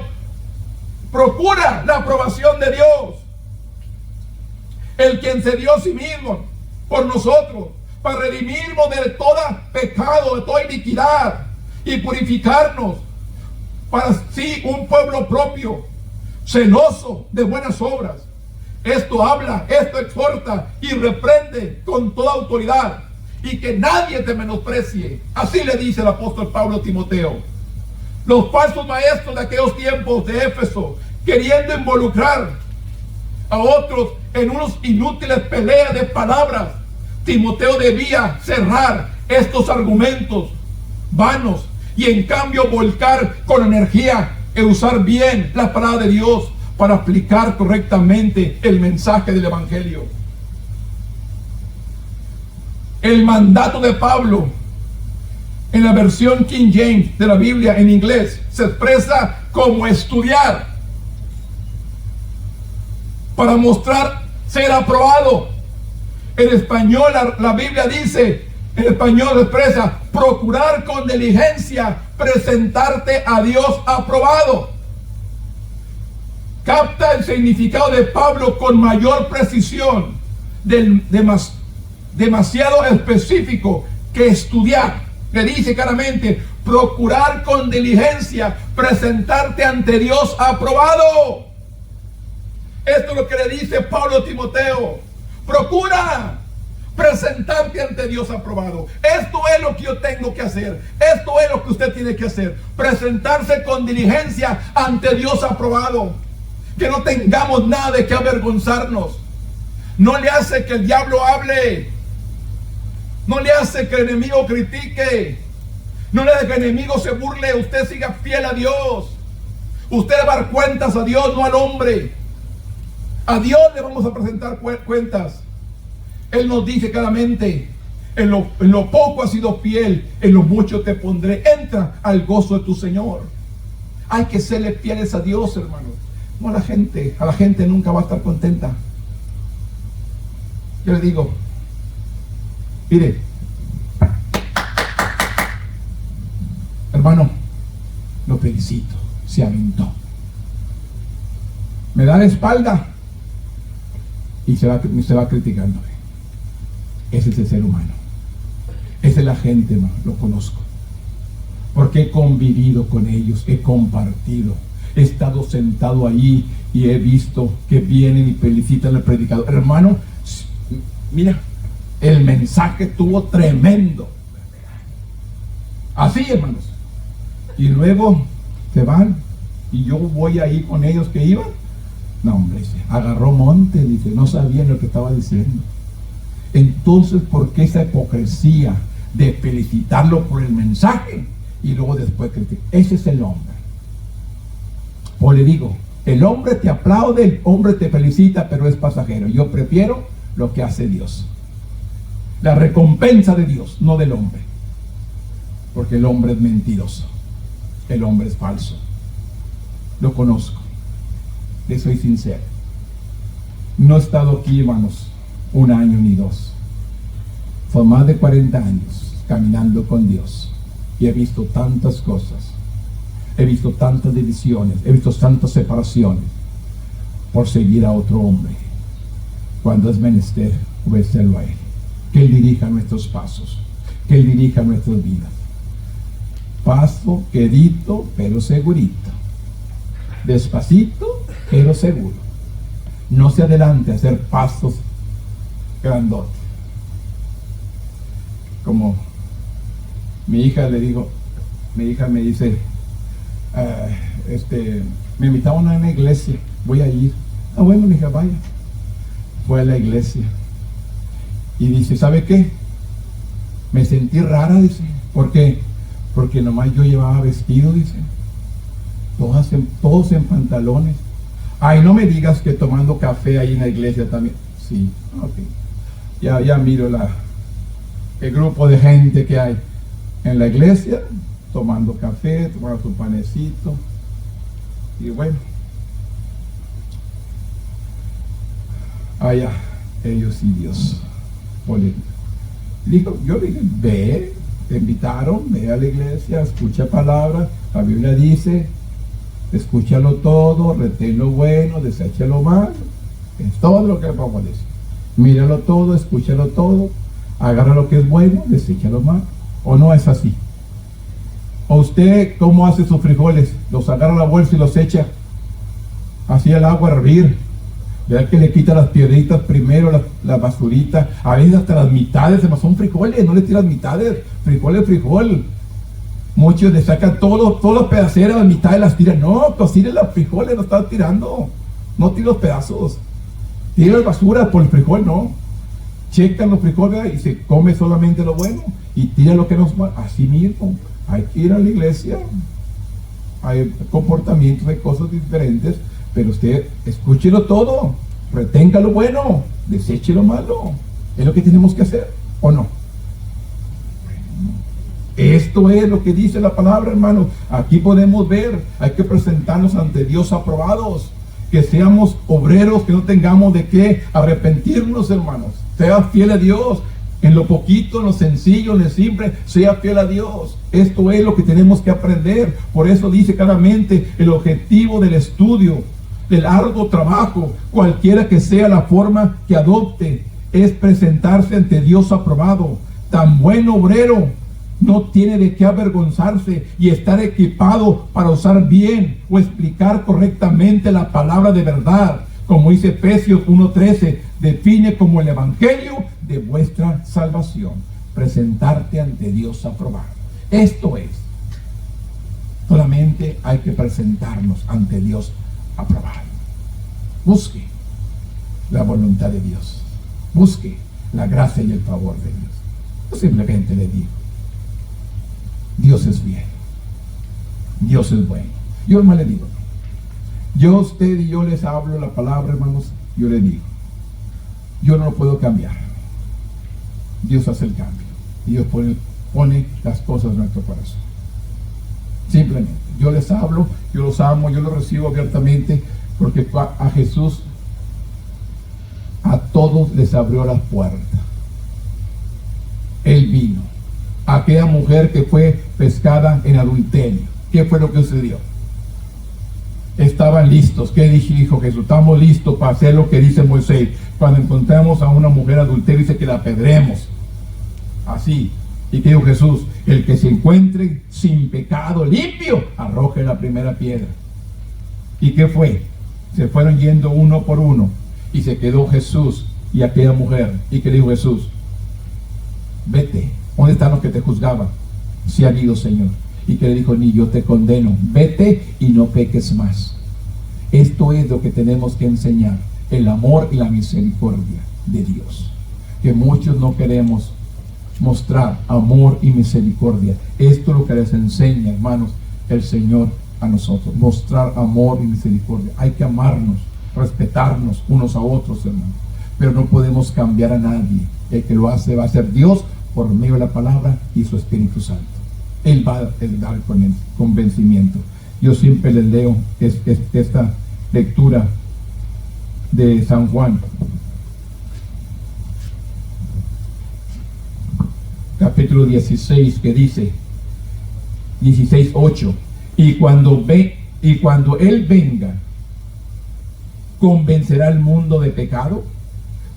Procura la aprobación de Dios. El quien se dio a sí mismo por nosotros, para redimirnos de todo pecado, de toda iniquidad, y purificarnos para sí un pueblo propio, celoso de buenas obras. Esto habla, esto exhorta y reprende con toda autoridad, y que nadie te menosprecie. Así le dice el apóstol Pablo a Timoteo. Los falsos maestros de aquellos tiempos de Éfeso, queriendo involucrar a otros en unos inútiles peleas de palabras, Timoteo debía cerrar estos argumentos vanos y en cambio volcar con energía e usar bien la palabra de Dios para aplicar correctamente el mensaje del Evangelio. El mandato de Pablo en la versión King James de la Biblia en inglés se expresa como estudiar para mostrar ser aprobado. En español la Biblia dice, en español se expresa: procurar con diligencia presentarte a Dios aprobado. Capta el significado de Pablo con mayor precisión, demasiado específico que estudiar. Le dice claramente: procurar con diligencia presentarte ante Dios aprobado. Esto es lo que le dice Pablo a Timoteo. Procura presentarte ante Dios aprobado. Esto es lo que yo tengo que hacer. Esto es lo que usted tiene que hacer. Presentarse con diligencia ante Dios aprobado. Que no tengamos nada de que avergonzarnos. No le hace que el diablo hable. No le hace que el enemigo critique. No le hace que el enemigo se burle. Usted siga fiel a Dios. Usted va a dar cuentas a Dios, no al hombre. A Dios le vamos a presentar cuentas. Él nos dice claramente: en lo poco has sido fiel, en lo mucho te pondré. Entra al gozo de tu Señor. Hay que serle fieles a Dios, hermanos. No a la gente nunca va a estar contenta. Yo le digo, mire, hermano, lo felicito, se aventó. Me da la espalda y se va criticando. Ese es el ser humano. Esa es la gente, hermano. Lo conozco. Porque he convivido con ellos, he compartido, he estado sentado ahí y he visto que vienen y felicitan al predicador. Hermano, mira, el mensaje estuvo tremendo. Así, hermanos. Y luego se van y yo voy ahí con ellos que iban. No, hombre, agarró monte, dice, no sabían lo que estaba diciendo. Entonces, ¿por qué esa hipocresía de felicitarlo por el mensaje y luego después criticar? Ese es el hombre. O le digo, el hombre te aplaude, el hombre te felicita, pero es pasajero. Yo prefiero lo que hace Dios. La recompensa de Dios, no del hombre. Porque el hombre es mentiroso. El hombre es falso. Lo conozco. Le soy sincero. No he estado aquí, hermanos, 1 año ni 2. Son más de 40 años caminando con Dios. Y he visto tantas cosas. He visto tantas divisiones. He visto tantas separaciones por seguir a otro hombre. cuando es menester obedecerlo a Él. Que Él dirija nuestros pasos, que Él dirija nuestras vidas. Paso quedito, pero segurito. Despacito, pero seguro. No se adelante a hacer pasos grandotes. Como mi hija le digo, mi hija me dice, me invitaron a una iglesia, voy a ir. Ah, bueno, mi hija, vaya. Fue a la iglesia y dice, ¿sabe qué? Me sentí rara, dice. ¿Por qué? Porque nomás yo llevaba vestido, dice. Todos en pantalones. Ay, no me digas que tomando café ahí en la iglesia también. Sí, ok. Ya miro el grupo de gente que hay en la iglesia, tomando café, tomando su panecito. Y bueno, allá ellos y Dios. Dijo, yo dije, ve, te invitaron, ve a la iglesia, escucha palabras. La Biblia dice, escúchalo todo, retén lo bueno, desecha lo malo. Es todo lo que vamos a decir. Míralo todo, escúchalo todo, agarra lo que es bueno, desecha lo malo. ¿O no es así? ¿O usted cómo hace sus frijoles? Los agarra a la bolsa y los echa así al agua a hervir. ¿Verdad que le quita las piedritas primero, la basurita? A veces hasta las mitades, son frijoles, no le tiras mitades, frijol. Muchos le sacan todos los pedaceros, las mitades las tiran. No, pues tire los frijoles, no estás tirando. No tire los pedazos. Tira las basuras por el frijol, no. Checan los frijoles y se come solamente lo bueno. Y tira lo que nos va. Así mismo, hay que ir a la iglesia. Hay comportamientos, hay cosas diferentes. Pero usted, escúchelo todo, retenga lo bueno, deseche lo malo. Es lo que tenemos que hacer, ¿o no? Esto es lo que dice la palabra, hermanos. Aquí podemos ver, hay que presentarnos ante Dios aprobados. Que seamos obreros, que no tengamos de qué arrepentirnos, hermanos. Sea fiel a Dios. En lo poquito, en lo sencillo, en lo simple, sea fiel a Dios. Esto es lo que tenemos que aprender. Por eso dice claramente el objetivo del estudio, del arduo trabajo, cualquiera que sea la forma que adopte, es presentarse ante Dios aprobado. Tan buen obrero no tiene de qué avergonzarse y estar equipado para usar bien o explicar correctamente la palabra de verdad, como dice Efesios 1:13, define como el evangelio de vuestra salvación. Presentarte ante Dios aprobado. Esto es. Solamente hay que presentarnos ante Dios aprobado. Busque la voluntad de Dios. Busque la gracia y el favor de Dios. Yo simplemente le digo, Dios es bien. Dios es bueno. Yo más le digo, yo a usted y yo les hablo la palabra, hermanos, yo le digo, yo no lo puedo cambiar. Dios hace el cambio. Y Dios pone las cosas en nuestro corazón. Simplemente, yo les hablo, yo los amo, yo los recibo abiertamente, porque a Jesús a todos les abrió las puertas. Él vino. Aquella mujer que fue pescada en adulterio, ¿qué fue lo que sucedió? Estaban listos. ¿Qué dijo Jesús? Estamos listos para hacer lo que dice Moisés. Cuando encontramos a una mujer adulteria, dice que la apedremos. Así. ¿Y qué dijo Jesús? El que se encuentre sin pecado, limpio, arroje la primera piedra. ¿Y qué fue? Se fueron yendo uno por uno. Y se quedó Jesús y aquella mujer. ¿Y qué dijo Jesús? Vete. ¿Dónde están los que te juzgaban? Se han ido, Señor. Y que le dijo, ni yo te condeno. Vete y no peques más. Esto es lo que tenemos que enseñar. El amor y la misericordia de Dios. Que muchos no queremos mostrar amor y misericordia. Esto es lo que les enseña, hermanos, el Señor a nosotros. Mostrar amor y misericordia. Hay que amarnos, respetarnos unos a otros, hermanos. Pero no podemos cambiar a nadie. El que lo hace va a ser Dios por medio de la palabra y su Espíritu Santo. Él va a dar con el convencimiento. Yo siempre les leo esta lectura de San Juan, capítulo 16, que dice 16:8, y cuando Él venga, convencerá al mundo de pecado,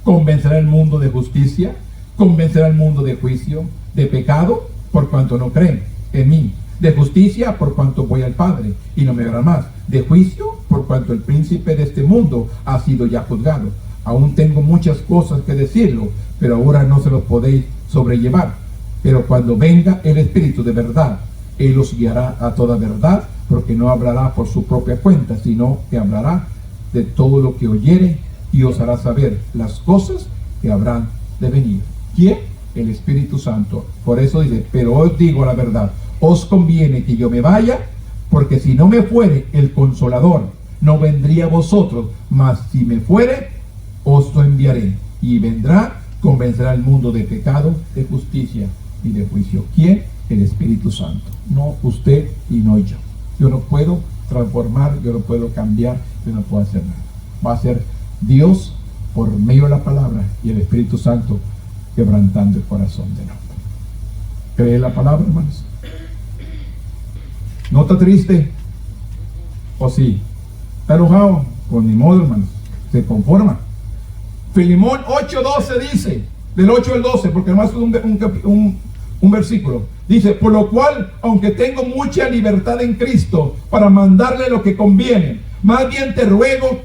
convencerá al mundo de justicia, convencerá al mundo de juicio, de pecado, por cuanto no creen en mí, de justicia, por cuanto voy al Padre y no me verán más, de juicio, por cuanto el príncipe de este mundo ha sido ya juzgado. Aún tengo muchas cosas que decirlo, pero ahora no se los podéis sobrellevar. Pero cuando venga el Espíritu de verdad, Él os guiará a toda verdad, porque no hablará por su propia cuenta, sino que hablará de todo lo que oyere y os hará saber las cosas que habrán de venir. ¿Quién? El Espíritu Santo. Por eso dice, pero os digo la verdad, os conviene que yo me vaya, porque si no me fuere el Consolador, no vendría a vosotros, mas si me fuere, os lo enviaré, y vendrá, convencerá al mundo de pecado, de justicia y de juicio. ¿Quién? El Espíritu Santo. No usted y no yo. Yo no puedo transformar, yo no puedo cambiar, yo no puedo hacer nada. Va a ser Dios por medio de la palabra y el Espíritu Santo quebrantando el corazón del hombre. ¿Cree la palabra, hermanos? ¿No está triste? ¿O sí? ¿Está enojado? Pues ni modo, hermanos. Se conforma. Filemón 8:12 dice, del 8 al 12, porque además es un versículo. Dice, por lo cual, aunque tengo mucha libertad en Cristo para mandarle lo que conviene, más bien te ruego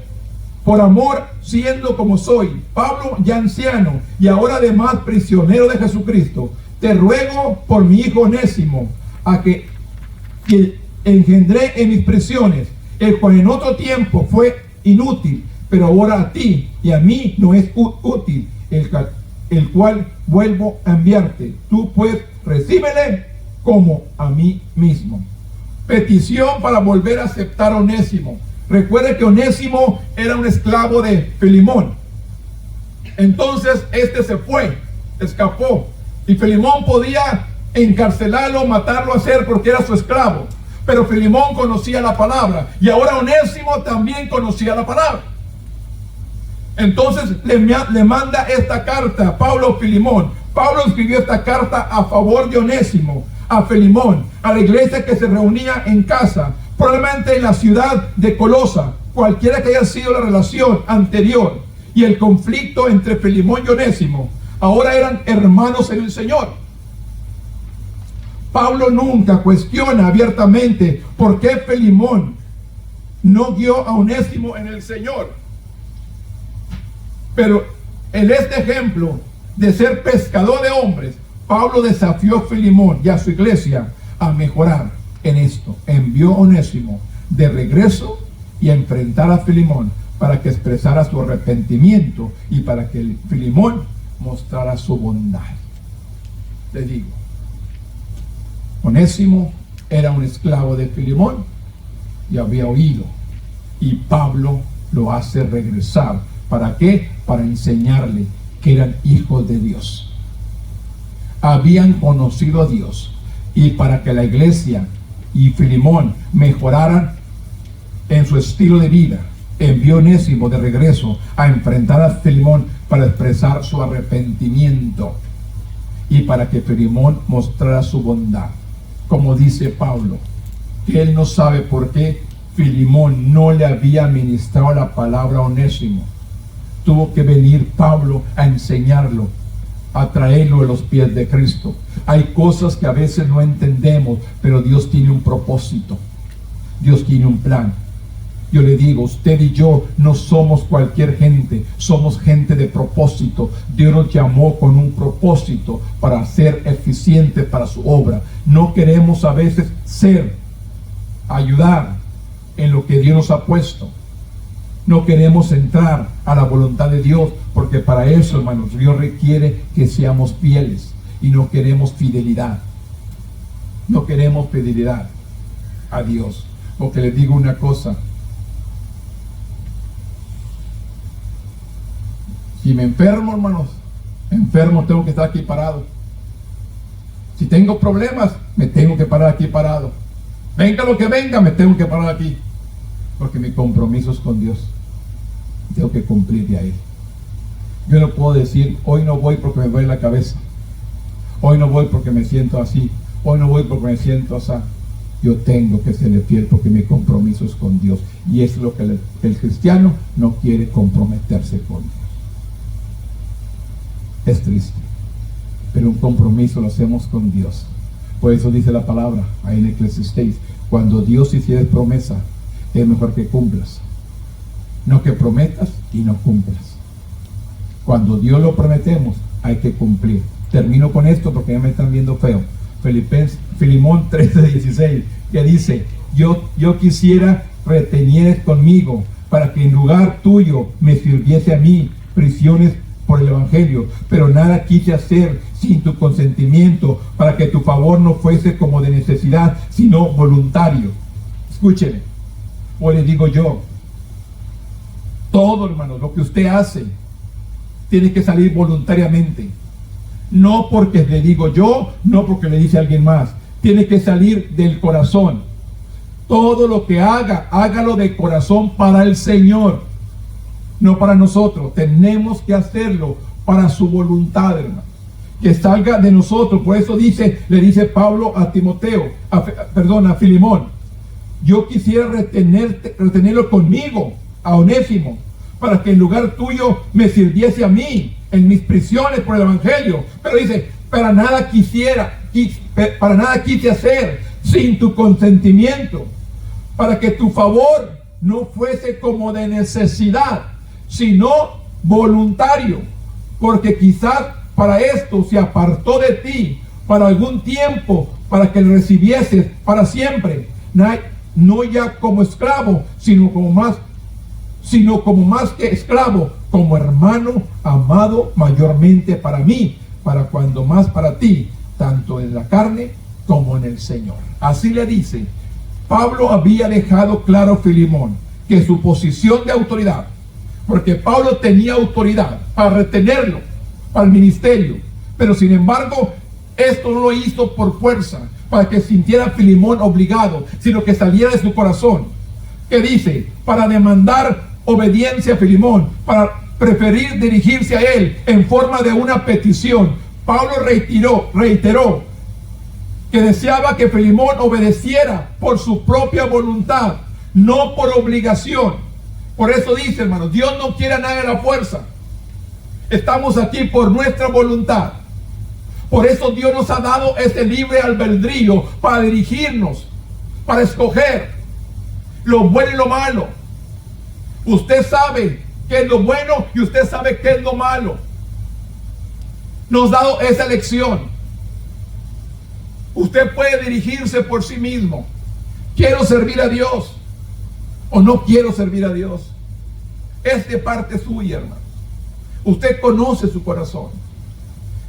por amor, siendo como soy, Pablo ya anciano y ahora además prisionero de Jesucristo, te ruego por mi hijo Onésimo, a que engendré en mis prisiones, el cual en otro tiempo fue inútil, pero ahora a ti y a mí no es útil, el cual vuelvo a enviarte. Tú pues recíbele como a mí mismo. Petición para volver a aceptar a Onésimo. Recuerde que Onésimo era un esclavo de Filemón. Entonces este se fue, escapó, y Filemón podía encarcelarlo, matarlo, hacer porque era su esclavo. Pero Filemón conocía la palabra, y ahora Onésimo también conocía la palabra. Entonces le manda esta carta Pablo a Filemón. Pablo escribió esta carta a favor de Onésimo, a Filemón, a la iglesia que se reunía en casa, probablemente en la ciudad de Colosa, cualquiera que haya sido la relación anterior y el conflicto entre Filemón y Onésimo. Ahora eran hermanos en el Señor. Pablo nunca cuestiona abiertamente por qué Filemón no guió a Onésimo en el Señor. Pero en este ejemplo de ser pescador de hombres, Pablo desafió a Filemón y a su iglesia a mejorar en esto. Envió a Onésimo de regreso y a enfrentar a Filemón para que expresara su arrepentimiento y para que Filemón mostrara su bondad. Le digo, Onésimo era un esclavo de Filemón y había oído, y Pablo lo hace regresar. ¿Para qué? Para enseñarle que eran hijos de Dios, habían conocido a Dios, y para que la iglesia y Filemón mejoraran en su estilo de vida, envió a Onésimo de regreso a enfrentar a Filemón para expresar su arrepentimiento y para que Filemón mostrara su bondad. Como dice Pablo, que él no sabe por qué Filemón no le había ministrado la palabra a Onésimo. Tuvo que venir Pablo a enseñarlo, a traerlo a los pies de Cristo. Hay cosas que a veces no entendemos, pero Dios tiene un propósito. Dios tiene un plan. Yo le digo, usted y yo no somos cualquier gente, somos gente de propósito. Dios nos llamó con un propósito para ser eficientes para su obra. No queremos a veces ayudar en lo que Dios nos ha puesto. No queremos entrar a la voluntad de Dios, porque para eso, hermanos, Dios requiere que seamos fieles, y no queremos fidelidad. No queremos fidelidad a Dios. Porque les digo una cosa, si me enfermo, hermanos, tengo que estar aquí parado. Si tengo problemas, me tengo que parar aquí parado. Venga lo que venga, me tengo que parar aquí, porque mi compromiso es con Dios. Tengo que cumplirle a Él. Yo no puedo decir, hoy no voy porque me duele la cabeza, hoy no voy porque me siento así, hoy no voy porque me siento así. Yo tengo que serle fiel porque mi compromiso es con Dios, y es lo que el cristiano no quiere, comprometerse con Dios. Es triste, pero un compromiso lo hacemos con Dios. Por eso dice la palabra ahí en Eclesiastés: cuando Dios hiciera promesa, es mejor que cumplas, no que prometas y no cumplas. Cuando Dios lo prometemos, hay que cumplir. Termino con esto porque ya me están viendo feo. Filemón 13:16, que dice: yo quisiera retenieres conmigo, para que en lugar tuyo me sirviese a mí prisiones por el Evangelio, pero nada quise hacer sin tu consentimiento, para que tu favor no fuese como de necesidad, sino voluntario. Escúcheme, hoy le digo yo, todo, hermano, lo que usted hace tiene que salir voluntariamente, no porque le digo yo, no porque le dice alguien más, tiene que salir del corazón. Todo lo que haga, hágalo de corazón para el Señor, no para nosotros. Tenemos que hacerlo para su voluntad, hermano, que salga de nosotros. Por eso le dice Pablo a Timoteo, a Filemón: yo quisiera retenerlo conmigo, a Onésimo, para que en lugar tuyo me sirviese a mí en mis prisiones por el Evangelio. Pero dice: para nada quise hacer sin tu consentimiento, para que tu favor no fuese como de necesidad, sino voluntario, porque quizás para esto se apartó de ti para algún tiempo, para que le recibieses para siempre, no ya como esclavo, sino como más que esclavo, como hermano amado mayormente para mí, para cuando más para ti, tanto en la carne como en el Señor. Así le dice. Pablo había dejado claro a Filemón que su posición de autoridad, porque Pablo tenía autoridad para retenerlo para el ministerio, pero sin embargo esto no lo hizo por fuerza, para que sintiera Filemón obligado, sino que saliera de su corazón. ¿Qué dice? Para demandar obediencia a Filemón, para preferir dirigirse a él en forma de una petición. Pablo reiteró que deseaba que Filemón obedeciera por su propia voluntad, no por obligación. Por eso dice, hermano, Dios no quiere a nadie a la fuerza. Estamos aquí por nuestra voluntad. Por eso Dios nos ha dado ese libre albedrío para dirigirnos, para escoger lo bueno y lo malo. Usted sabe qué es lo bueno y usted sabe qué es lo malo. Nos ha dado esa elección. Usted puede dirigirse por sí mismo. ¿Quiero servir a Dios o no quiero servir a Dios? Es de parte suya, hermano. Usted conoce su corazón.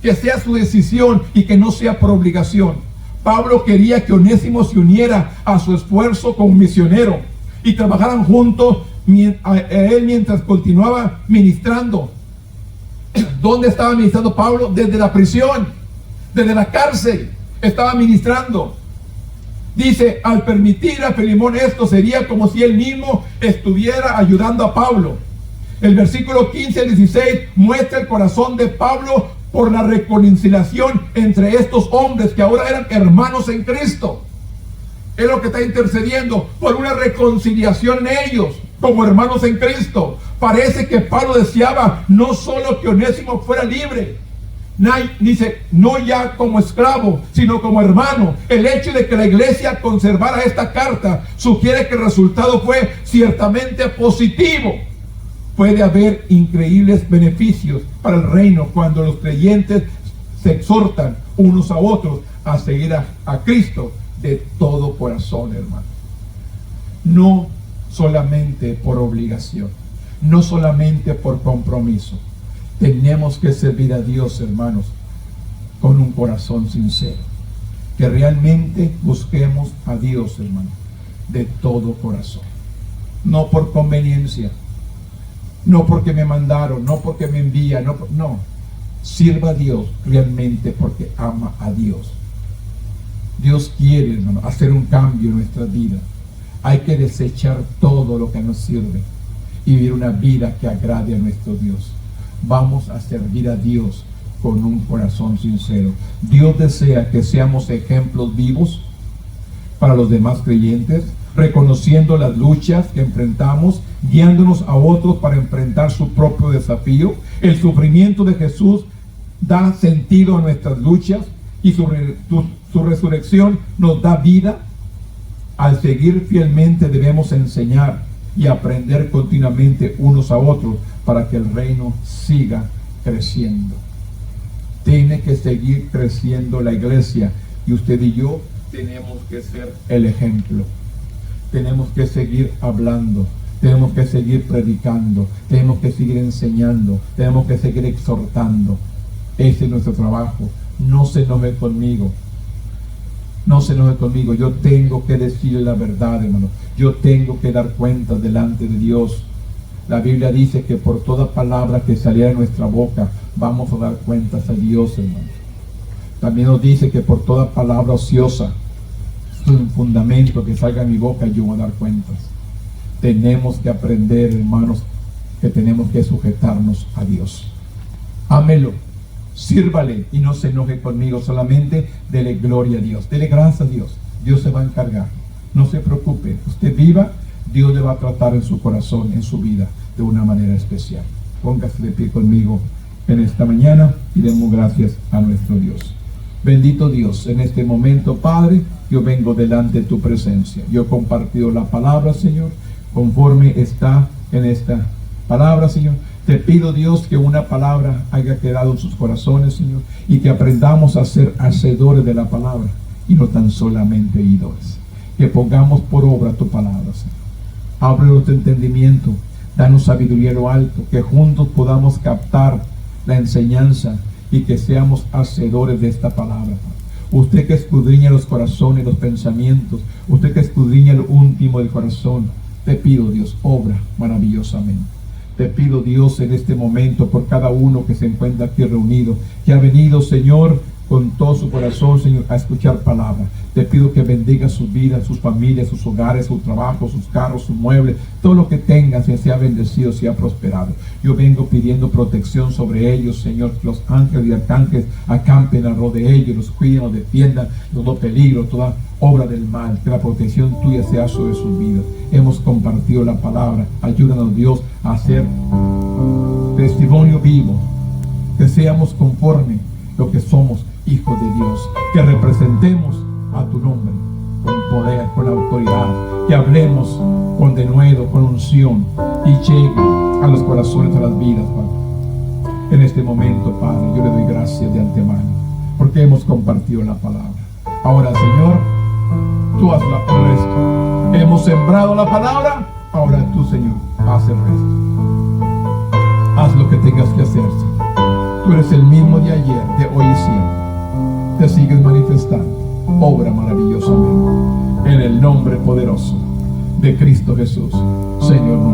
Que sea su decisión y que no sea por obligación. Pablo quería que Onésimo se uniera a su esfuerzo como misionero y trabajaran juntos a él mientras continuaba ministrando. ¿Dónde estaba ministrando Pablo? Desde la prisión, desde la cárcel estaba ministrando. Dice: al permitir a Filemón esto, sería como si él mismo estuviera ayudando a Pablo. El versículo 15 al 16 muestra el corazón de Pablo por la reconciliación entre estos hombres que ahora eran hermanos en Cristo. Es lo que está intercediendo por una reconciliación en ellos como hermanos en Cristo. Parece que Pablo deseaba no solo que Onésimo fuera libre, dice, no ya como esclavo, sino como hermano. El hecho de que la iglesia conservara esta carta sugiere que el resultado fue ciertamente positivo. Puede haber increíbles beneficios para el reino cuando los creyentes se exhortan unos a otros a seguir a Cristo de todo corazón, hermano. No solamente por obligación, no solamente por compromiso. Tenemos que servir a Dios, hermanos, con un corazón sincero. Que realmente busquemos a Dios, hermano, de todo corazón. No por conveniencia, no porque me mandaron, no porque me envían, no. Sirva a Dios realmente porque ama a Dios. Dios quiere, hermano, hacer un cambio en nuestra vida. Hay que desechar todo lo que nos sirve y vivir una vida que agrade a nuestro Dios. Vamos a servir a Dios con un corazón sincero. Dios desea que seamos ejemplos vivos para los demás creyentes, reconociendo las luchas que enfrentamos, guiándonos a otros para enfrentar su propio desafío. El sufrimiento de Jesús da sentido a nuestras luchas y su resurrección nos da vida. Al seguir fielmente debemos enseñar y aprender continuamente unos a otros para que el reino siga creciendo. Tiene que seguir creciendo la iglesia y usted y yo tenemos que ser el ejemplo. Tenemos que seguir hablando, tenemos que seguir predicando, tenemos que seguir enseñando, tenemos que seguir exhortando. Ese es nuestro trabajo. No se enoje conmigo. No se enoje conmigo. Yo tengo que decir la verdad, hermano. Yo tengo que dar cuentas delante de Dios. La Biblia dice que por toda palabra que saliera de nuestra boca vamos a dar cuentas a Dios, hermano. También nos dice que por toda palabra ociosa, un fundamento que salga de mi boca, yo voy a dar cuentas. Tenemos que aprender, hermanos, que tenemos que sujetarnos a Dios. Ámelo, sírvale y no se enoje conmigo. Solamente dele gloria a Dios, dele gracias a Dios. Dios se va a encargar. No se preocupe, usted viva, Dios le va a tratar en su corazón, en su vida, de una manera especial. Póngase de pie conmigo en esta mañana y demos gracias a nuestro Dios. Bendito Dios, en este momento, Padre, yo vengo delante de tu presencia. Yo he compartido la palabra, Señor, conforme está en esta palabra, Señor. Te pido, Dios, que una palabra haya quedado en sus corazones, Señor, y que aprendamos a ser hacedores de la palabra y no tan solamente oidores. Que pongamos por obra tu palabra, Señor. Abre nuestro entendimiento, danos sabiduría en lo alto, que juntos podamos captar la enseñanza y que seamos hacedores de esta palabra. Usted que escudriña los corazones, los pensamientos, usted que escudriña lo íntimo del corazón, te pido, Dios, obra maravillosamente. Te pido, Dios, en este momento por cada uno que se encuentra aquí reunido, que ha venido, Señor, con todo su corazón, Señor, a escuchar palabra. Te pido que bendiga sus vidas, sus familias, sus hogares, su trabajo, sus carros, sus muebles, todo lo que tengan, Señor, sea bendecido, sea prosperado. Yo vengo pidiendo protección sobre ellos, Señor, que los ángeles y arcángeles acampen alrededor de ellos, los cuiden, los defiendan, todo peligro, toda obra del mal, que la protección tuya sea sobre sus vidas. Hemos compartido la palabra. Ayúdanos, Dios, a hacer testimonio vivo, que seamos conforme lo que somos, hijos de Dios, que representemos a tu nombre con poder, con autoridad, que hablemos con denuedo, con unción y llegue a los corazones, a las vidas, Padre. En este momento, Padre, yo le doy gracias de antemano porque hemos compartido la palabra. Ahora, Señor, tú haz el resto. Hemos sembrado la palabra, ahora tú, Señor, haz el resto. Haz lo que tengas que hacer, Señor. Tú eres el mismo de ayer, de hoy y siempre. Te sigues manifestando. Obra maravillosamente. En el nombre poderoso de Cristo Jesús, Señor nuestro.